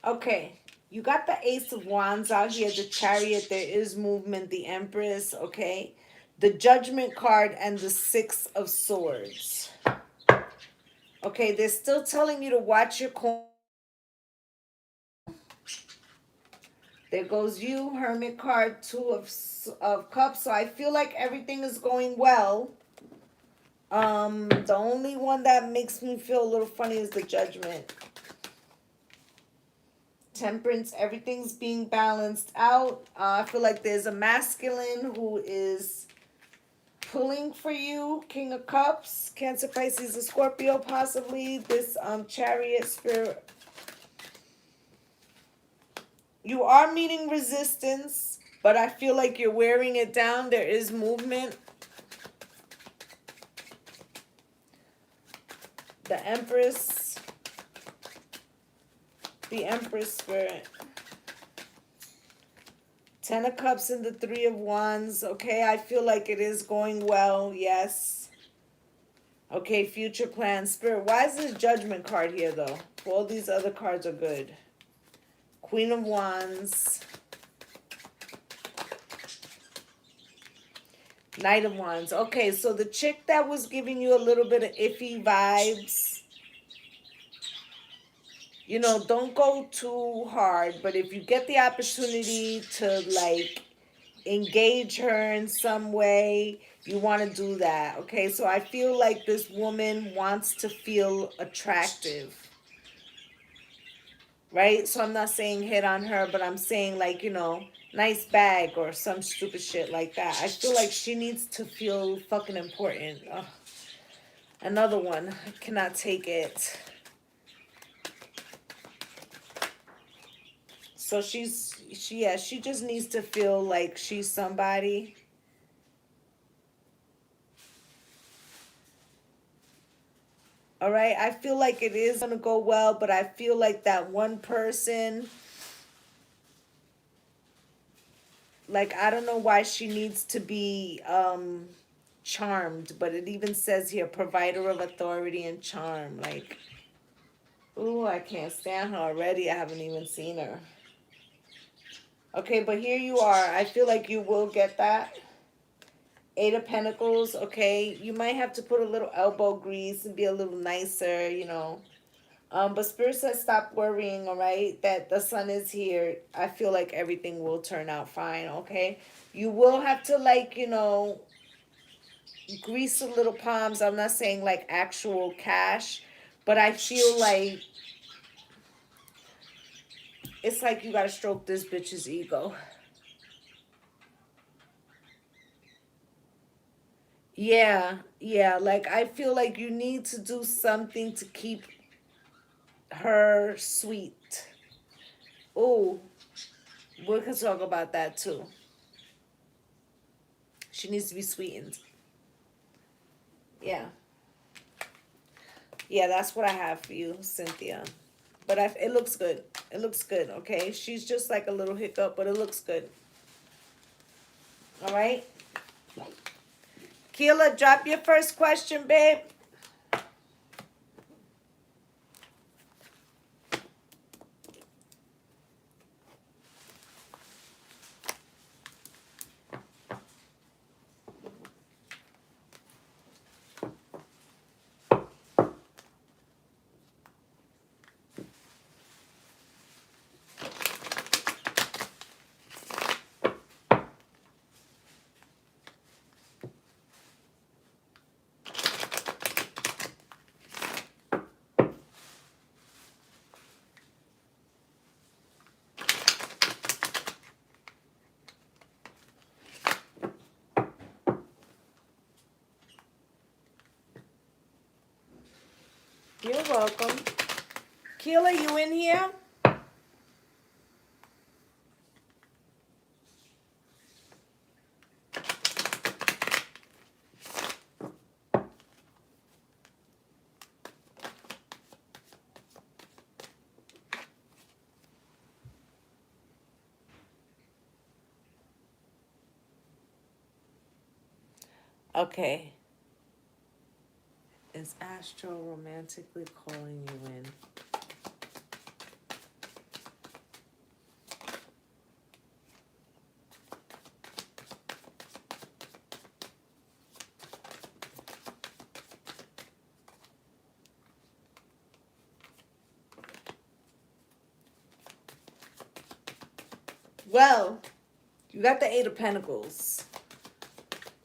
Speaker 1: Okay, you got the Ace of Wands out here, the Chariot, there is movement, the Empress, okay? The Judgment card and the Six of Swords. Okay, they're still telling you to watch your corner. There goes you, Hermit card, Two of Cups. So I feel like everything is going well. The only one that makes me feel a little funny is the Judgment. Temperance, everything's being balanced out. I feel like there's a masculine who is pulling for you. King of Cups, Cancer, Pisces, a Scorpio, possibly. This Chariot spirit. You are meeting resistance, but I feel like you're wearing it down. There is movement. The Empress. The Empress spirit. Ten of Cups and the Three of Wands. Okay, I feel like it is going well. Yes. Okay, future plans. Spirit, why is this Judgment card here, though? All these other cards are good. Queen of Wands. Knight of Wands. Okay, so the chick that was giving you a little bit of iffy vibes, you know, don't go too hard. But if you get the opportunity to, like, engage her in some way, you want to do that. Okay, so I feel like this woman wants to feel attractive. Right? So I'm not saying hit on her, but I'm saying, like, you know, nice bag or some stupid shit like that. I feel like she needs to feel fucking important. Ugh. Another one. I cannot take it. So she just needs to feel like she's somebody. All right? I feel like it is going to go well, but I feel like that one person, like, I don't know why she needs to be charmed, but it even says here, provider of authority and charm. Like, ooh, I can't stand her already. I haven't even seen her. Okay, but here you are. I feel like you will get that. Eight of Pentacles, okay? You might have to put a little elbow grease and be a little nicer, you know. But Spirit says stop worrying, all right? That the sun is here. I feel like everything will turn out fine, okay? You will have to, like, you know, grease the little palms. I'm not saying like actual cash, but I feel like it's like you gotta stroke this bitch's ego. Yeah, like I feel like you need to do something to keep her sweet. Oh, we can talk about that too. She needs to be sweetened. Yeah. Yeah, that's what I have for you, Cynthia. But it looks good. It looks good, okay? She's just like a little hiccup, but it looks good. All right? Keela, drop your first question, babe. You're welcome. Keela, you in here? Okay. Is Astro romantically calling you in? Well, you got the Eight of Pentacles.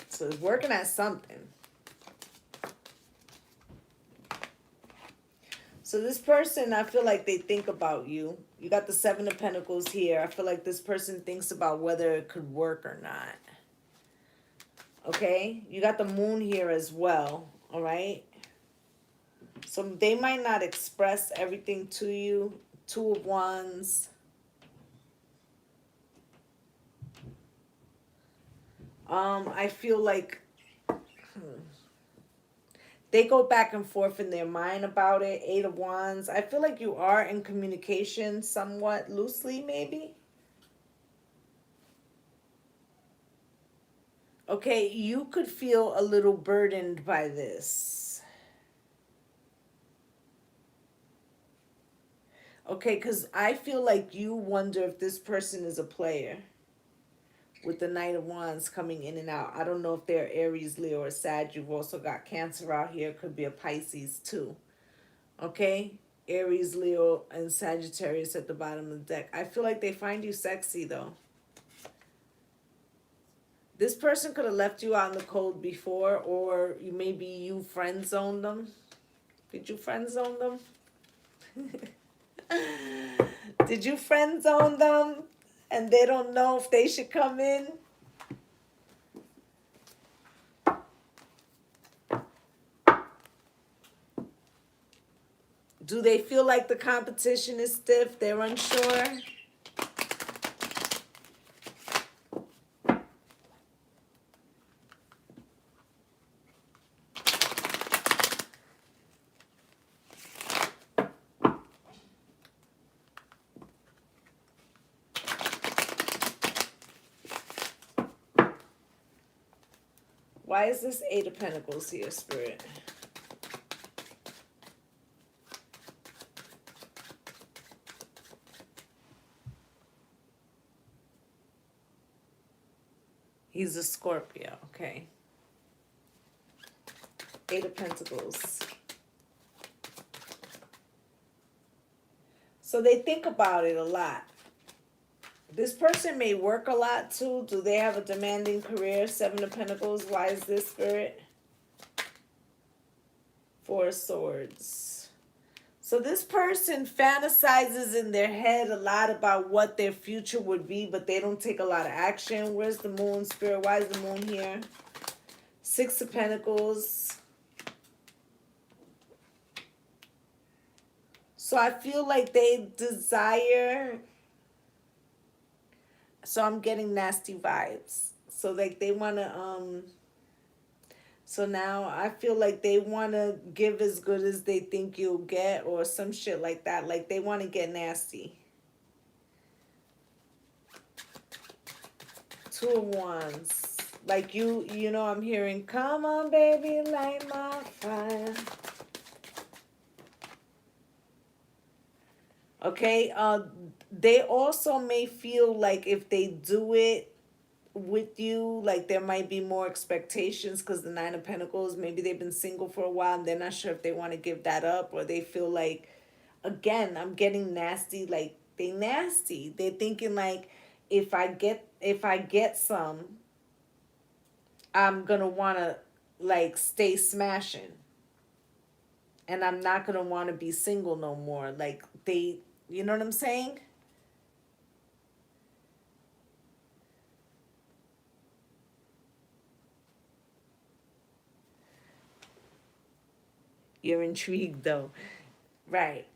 Speaker 1: So it's working at something. So this person, I feel like they think about you. You got the Seven of Pentacles here. I feel like this person thinks about whether it could work or not. Okay? You got the Moon here as well. All right? So they might not express everything to you. Two of Wands. I feel like they go back and forth in their mind about it. Eight of Wands. I feel like you are in communication somewhat loosely, maybe. Okay, you could feel a little burdened by this. Okay, because I feel like you wonder if this person is a player. With the Knight of Wands coming in and out. I don't know if they're Aries, Leo, or Sag. You've also got Cancer out here. Could be a Pisces too. Okay? Aries, Leo, and Sagittarius at the bottom of the deck. I feel like they find you sexy though. This person could have left you out in the cold before, or maybe you friend zoned them. Did you friend zone them? Did you friend zone them and they don't know if they should come in? Do they feel like the competition is stiff? They're unsure? Why is this Eight of Pentacles here, Spirit? He's a Scorpio, okay. Eight of Pentacles. So they think about it a lot. This person may work a lot too. Do they have a demanding career? Seven of Pentacles. Why is this, Spirit? Four of Swords. So this person fantasizes in their head a lot about what their future would be, but they don't take a lot of action. Where's the Moon, Spirit? Why is the Moon here? Six of Pentacles. So I feel like they desire... So I'm getting nasty vibes. So like they want to... So now I feel like they want to give as good as they think you'll get, or some shit like that. Like they want to get nasty. Two of Wands. Like you know, I'm hearing, come on, baby, light my fire. Okay, they also may feel like if they do it with you, like there might be more expectations because the Nine of Pentacles, maybe they've been single for a while and they're not sure if they want to give that up, or they feel like, again, I'm getting nasty, like they nasty. They're thinking like, if I get some, I'm gonna want to like stay smashing, and I'm not gonna want to be single no more. Like they, you know what I'm saying? You're intrigued though. Right.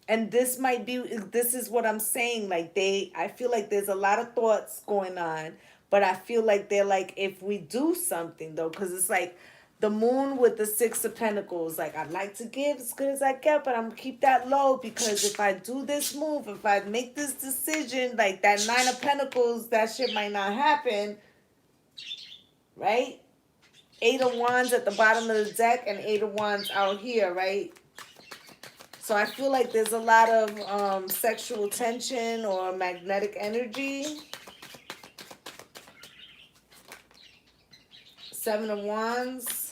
Speaker 1: And this might be, this is what I'm saying. Like I feel like there's a lot of thoughts going on, but I feel like they're like, if we do something though, because it's like the moon with the Six of Pentacles, like I'd like to give as good as I get, but I'm gonna keep that low because if I do this move, if I make this decision, like that Nine of Pentacles, that shit might not happen, right? Eight of Wands at the bottom of the deck and Eight of Wands out here, right? So I feel like there's a lot of sexual tension or magnetic energy. Seven of Wands.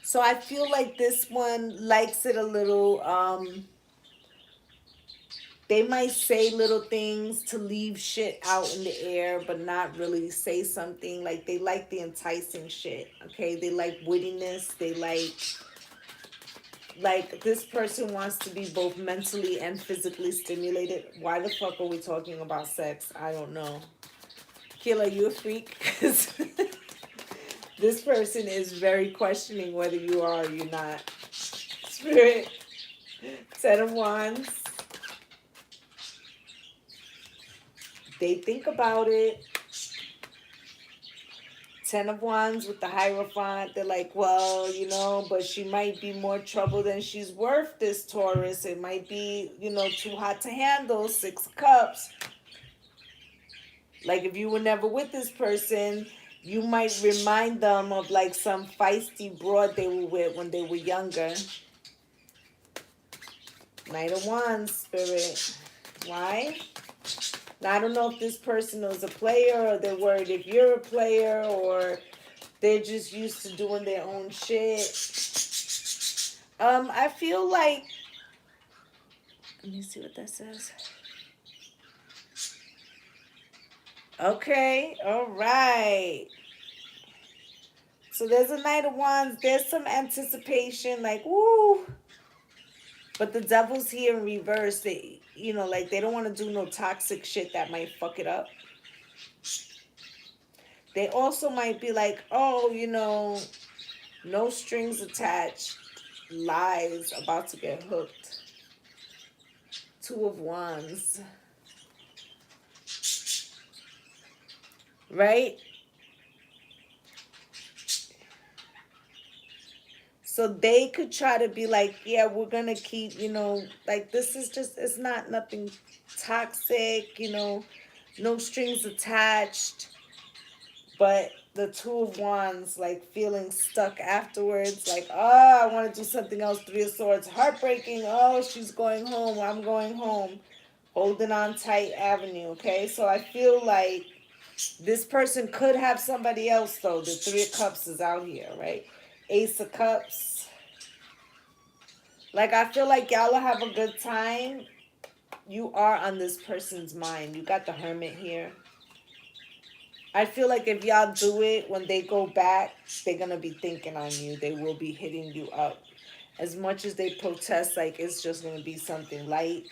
Speaker 1: So I feel like this one likes it a little. They might say little things to leave shit out in the air, but not really say something. Like they like the enticing shit. Okay, they like wittiness. They like this person wants to be both mentally and physically stimulated. Why the fuck are we talking about sex? I don't know. Killer, you a freak? 'Cause this person is very questioning whether you are or you're not. Spirit, Ten of Wands. They think about it. Ten of Wands with the Hierophant. They're like, well, you know, but she might be more trouble than she's worth, this Taurus. It might be, you know, too hot to handle. Six of Cups. Like if you were never with this person, you might remind them of like some feisty broad they were with when they were younger. Knight of Wands, Spirit. Why? Now, I don't know if this person is a player or they're worried if you're a player or they're just used to doing their own shit. I feel like, let me see what that says. Okay, all right. So there's a Knight of Wands. There's some anticipation, like, woo. But the devil's here in reverse. They, you know, like they don't want to do no toxic shit that might fuck it up. They also might be like, oh, you know, no strings attached. Lies, about to get hooked. Two of Wands. Right? So they could try to be like, yeah, we're going to keep, you know, like this is just, it's not nothing toxic, you know, no strings attached. But the Two of Wands, like feeling stuck afterwards, like, oh, I want to do something else. Three of Swords, heartbreaking. Oh, she's going home. I'm going home. Holding on tight avenue, okay? So I feel like this person could have somebody else, though. The Three of Cups is out here, right? Ace of Cups. Like, I feel like y'all will have a good time. You are on this person's mind. You got the Hermit here. I feel like if y'all do it, when they go back, they're going to be thinking on you. They will be hitting you up. As much as they protest, like, it's just going to be something light.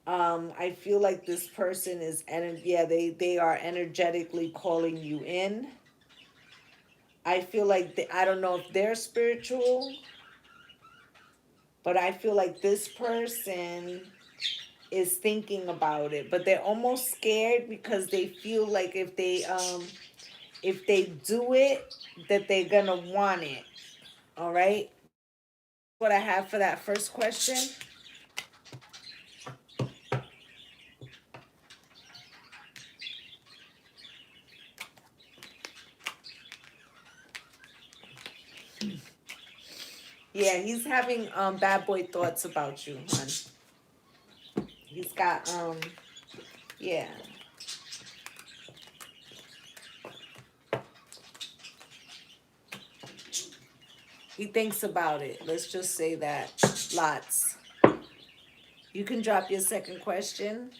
Speaker 1: I feel like this person is, yeah, they are energetically calling you in. I feel like, I don't know if they're spiritual, but I feel like this person is thinking about it, but they're almost scared because they feel like if they do it, that they're gonna want it. All right, what I have for that first question. Yeah, he's having bad boy thoughts about you, hon. He's got yeah. He thinks about it. Let's just say that. Lots. You can drop your second question.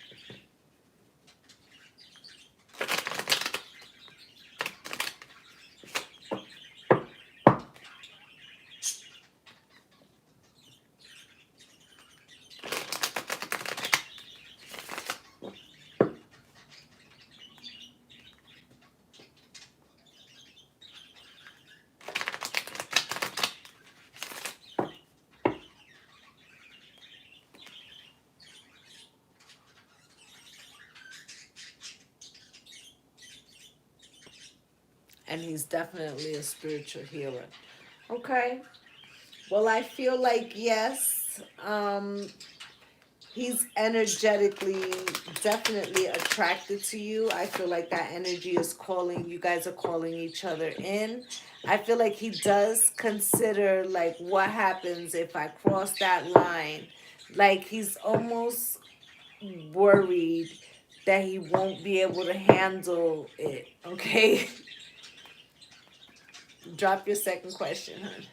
Speaker 1: And he's definitely a spiritual healer. Okay. Well, I feel like yes, he's energetically definitely attracted to you. I feel like that energy is calling, you guys are calling each other in. I feel like he does consider like what happens if I cross that line. Like he's almost worried that he won't be able to handle it. Okay. Drop your second question, hon.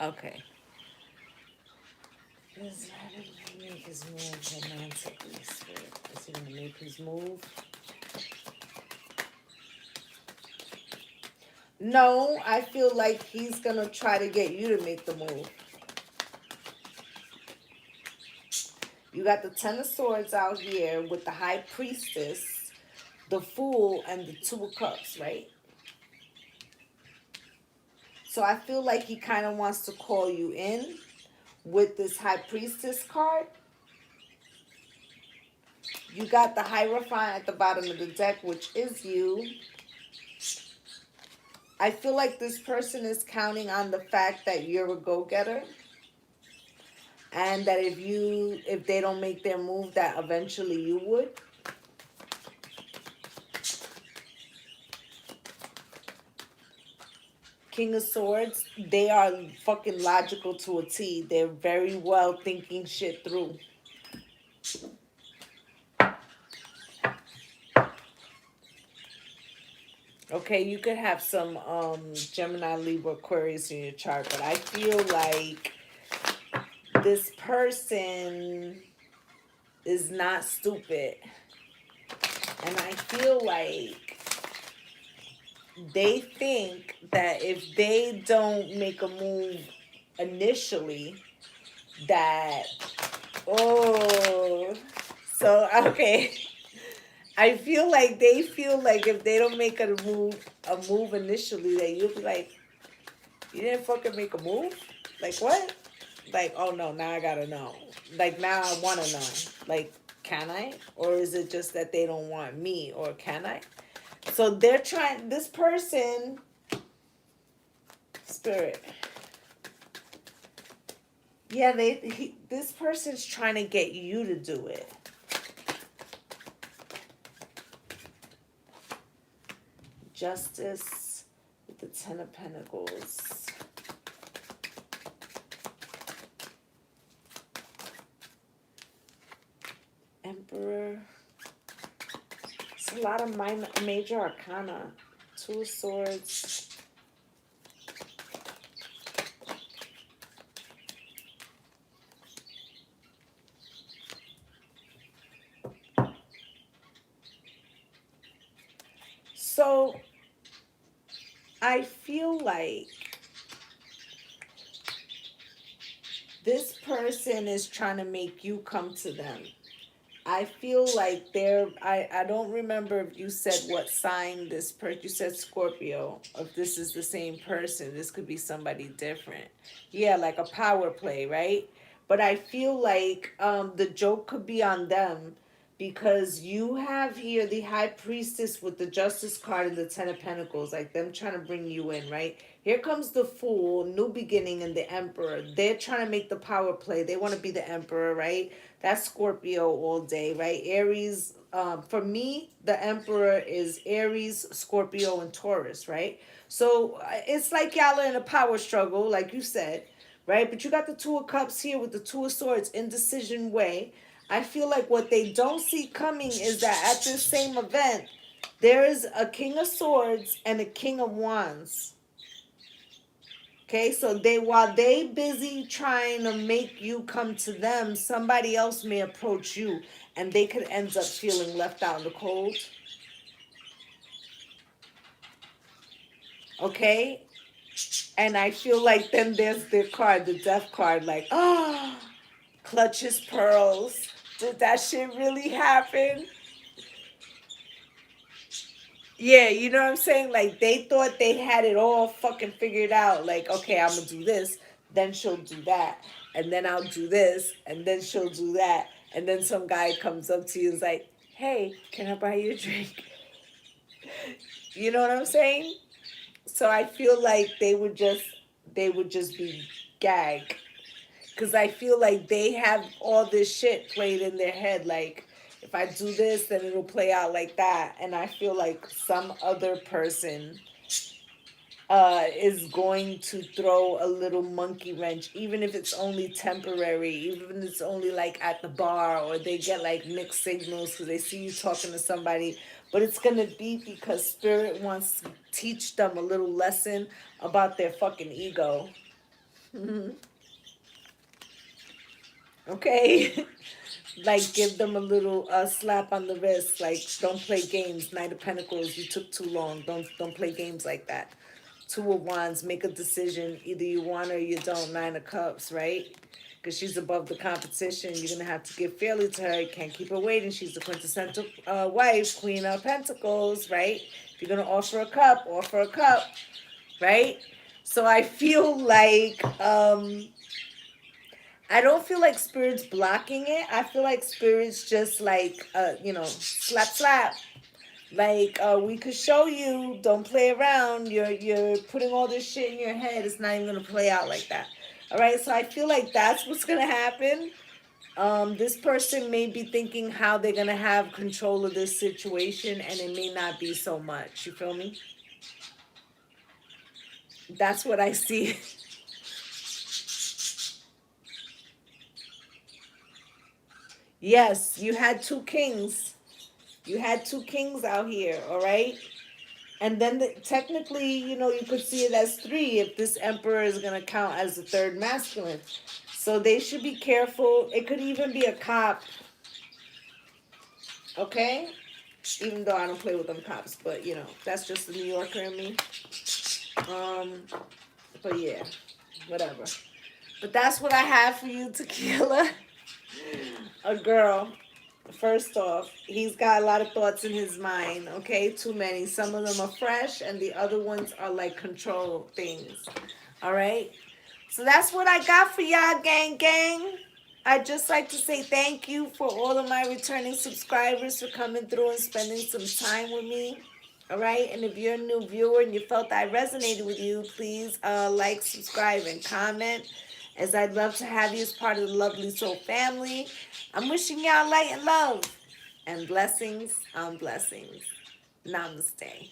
Speaker 1: Okay. Is how did he make his move romantically, Spirit? Is he gonna make his move? No, I feel like he's gonna try to get you to make the move. You got the Ten of Swords out here with the High Priestess, the Fool, and the Two of Cups, right? So I feel like he kind of wants to call you in with this High Priestess card. You got the Hierophant at the bottom of the deck, which is you. I feel like this person is counting on the fact that you're a go-getter. And that if they don't make their move, that eventually you would. King of Swords, they are fucking logical to a T. They're very well thinking shit through. Okay, you could have some Gemini, Libra, Aquarius in your chart, but I feel like this person is not stupid. And I feel like they think that if they don't make a move initially, that, oh, so, okay. I feel like they feel like if they don't make a move initially, that you'll be like, you didn't fucking make a move? Like, what? Like, oh no, now I gotta know. Like, now I wanna know. Like, can I? Or is it just that they don't want me? Or can I? So they're trying, this person, Spirit. Yeah, this person's trying to get you to do it. Justice with the Ten of Pentacles. Emperor. It's a lot of major arcana. Two of Swords. So I feel like this person is trying to make you come to them. I feel like I don't remember if you said what sign this person, you said Scorpio, if this is the same person. This could be somebody different. Yeah, like a power play, right? But I feel like the joke could be on them because you have here the High Priestess with the Justice card and the Ten of Pentacles, like them trying to bring you in, right? Here comes the Fool, New Beginning, and the Emperor. They're trying to make the power play. They want to be the Emperor, right? That's Scorpio all day, right? Aries, for me, the Emperor is Aries, Scorpio, and Taurus, right? So it's like y'all are in a power struggle, like you said, right? But you got the Two of Cups here with the Two of Swords, indecision way. I feel like what they don't see coming is that at this same event, there is a King of Swords and a King of Wands. Okay, so they while they busy trying to make you come to them, somebody else may approach you and they could end up feeling left out in the cold. Okay? And I feel like then there's their card, the death card, like, oh, clutch his pearls. Did that shit really happen? Yeah, you know what I'm saying? Like they thought they had it all fucking figured out. Like, okay, I'm gonna do this, then she'll do that, and then I'll do this, and then she'll do that, and then some guy comes up to you and is like, "Hey, can I buy you a drink?" You know what I'm saying? So I feel like they would just be gag, because I feel like they have all this shit played in their head. Like, if I do this, then it'll play out like that. And I feel like some other person is going to throw a little monkey wrench, even if it's only temporary, even if it's only like at the bar, or they get like mixed signals because they see you talking to somebody. But it's going to be because Spirit wants to teach them a little lesson about their fucking ego. Okay? Like give them a little slap on the wrist, like don't play games. Knight of Pentacles, you took too long. Don't play games like that. Two of Wands, make a decision. Either you want her or you don't. Nine of Cups, right? Because she's above the competition. You're gonna have to give fairly to her. You can't keep her waiting. She's the quintessential wife, Queen of Pentacles, right? If you're gonna offer a cup, right? So I feel like I don't feel like Spirit's blocking it. I feel like Spirit's just like, slap, slap. Like, we could show you. Don't play around. You're putting all this shit in your head. It's not even gonna play out like that. All right. So I feel like that's what's gonna happen. This person may be thinking how they're gonna have control of this situation, and it may not be so much. You feel me? That's what I see. Yes, you had two kings. You had two kings out here, all right? And then technically, you could see it as three if this emperor is going to count as the third masculine. So they should be careful. It could even be a cop, okay? Even though I don't play with them cops, but that's just the New Yorker in me. Um, but yeah, whatever. But that's what I have for you, Tequila. A girl. First off, he's got a lot of thoughts in his mind, okay? Too many. Some of them are fresh, and the other ones are like control things, all right? So that's what I got for y'all, gang, gang. I'd just like to say thank you for all of my returning subscribers for coming through and spending some time with me, all right? And if you're a new viewer and you felt I resonated with you, please like, subscribe, and comment, as I'd love to have you as part of the Lovely Soul family. I'm wishing y'all light and love and blessings on blessings. Namaste.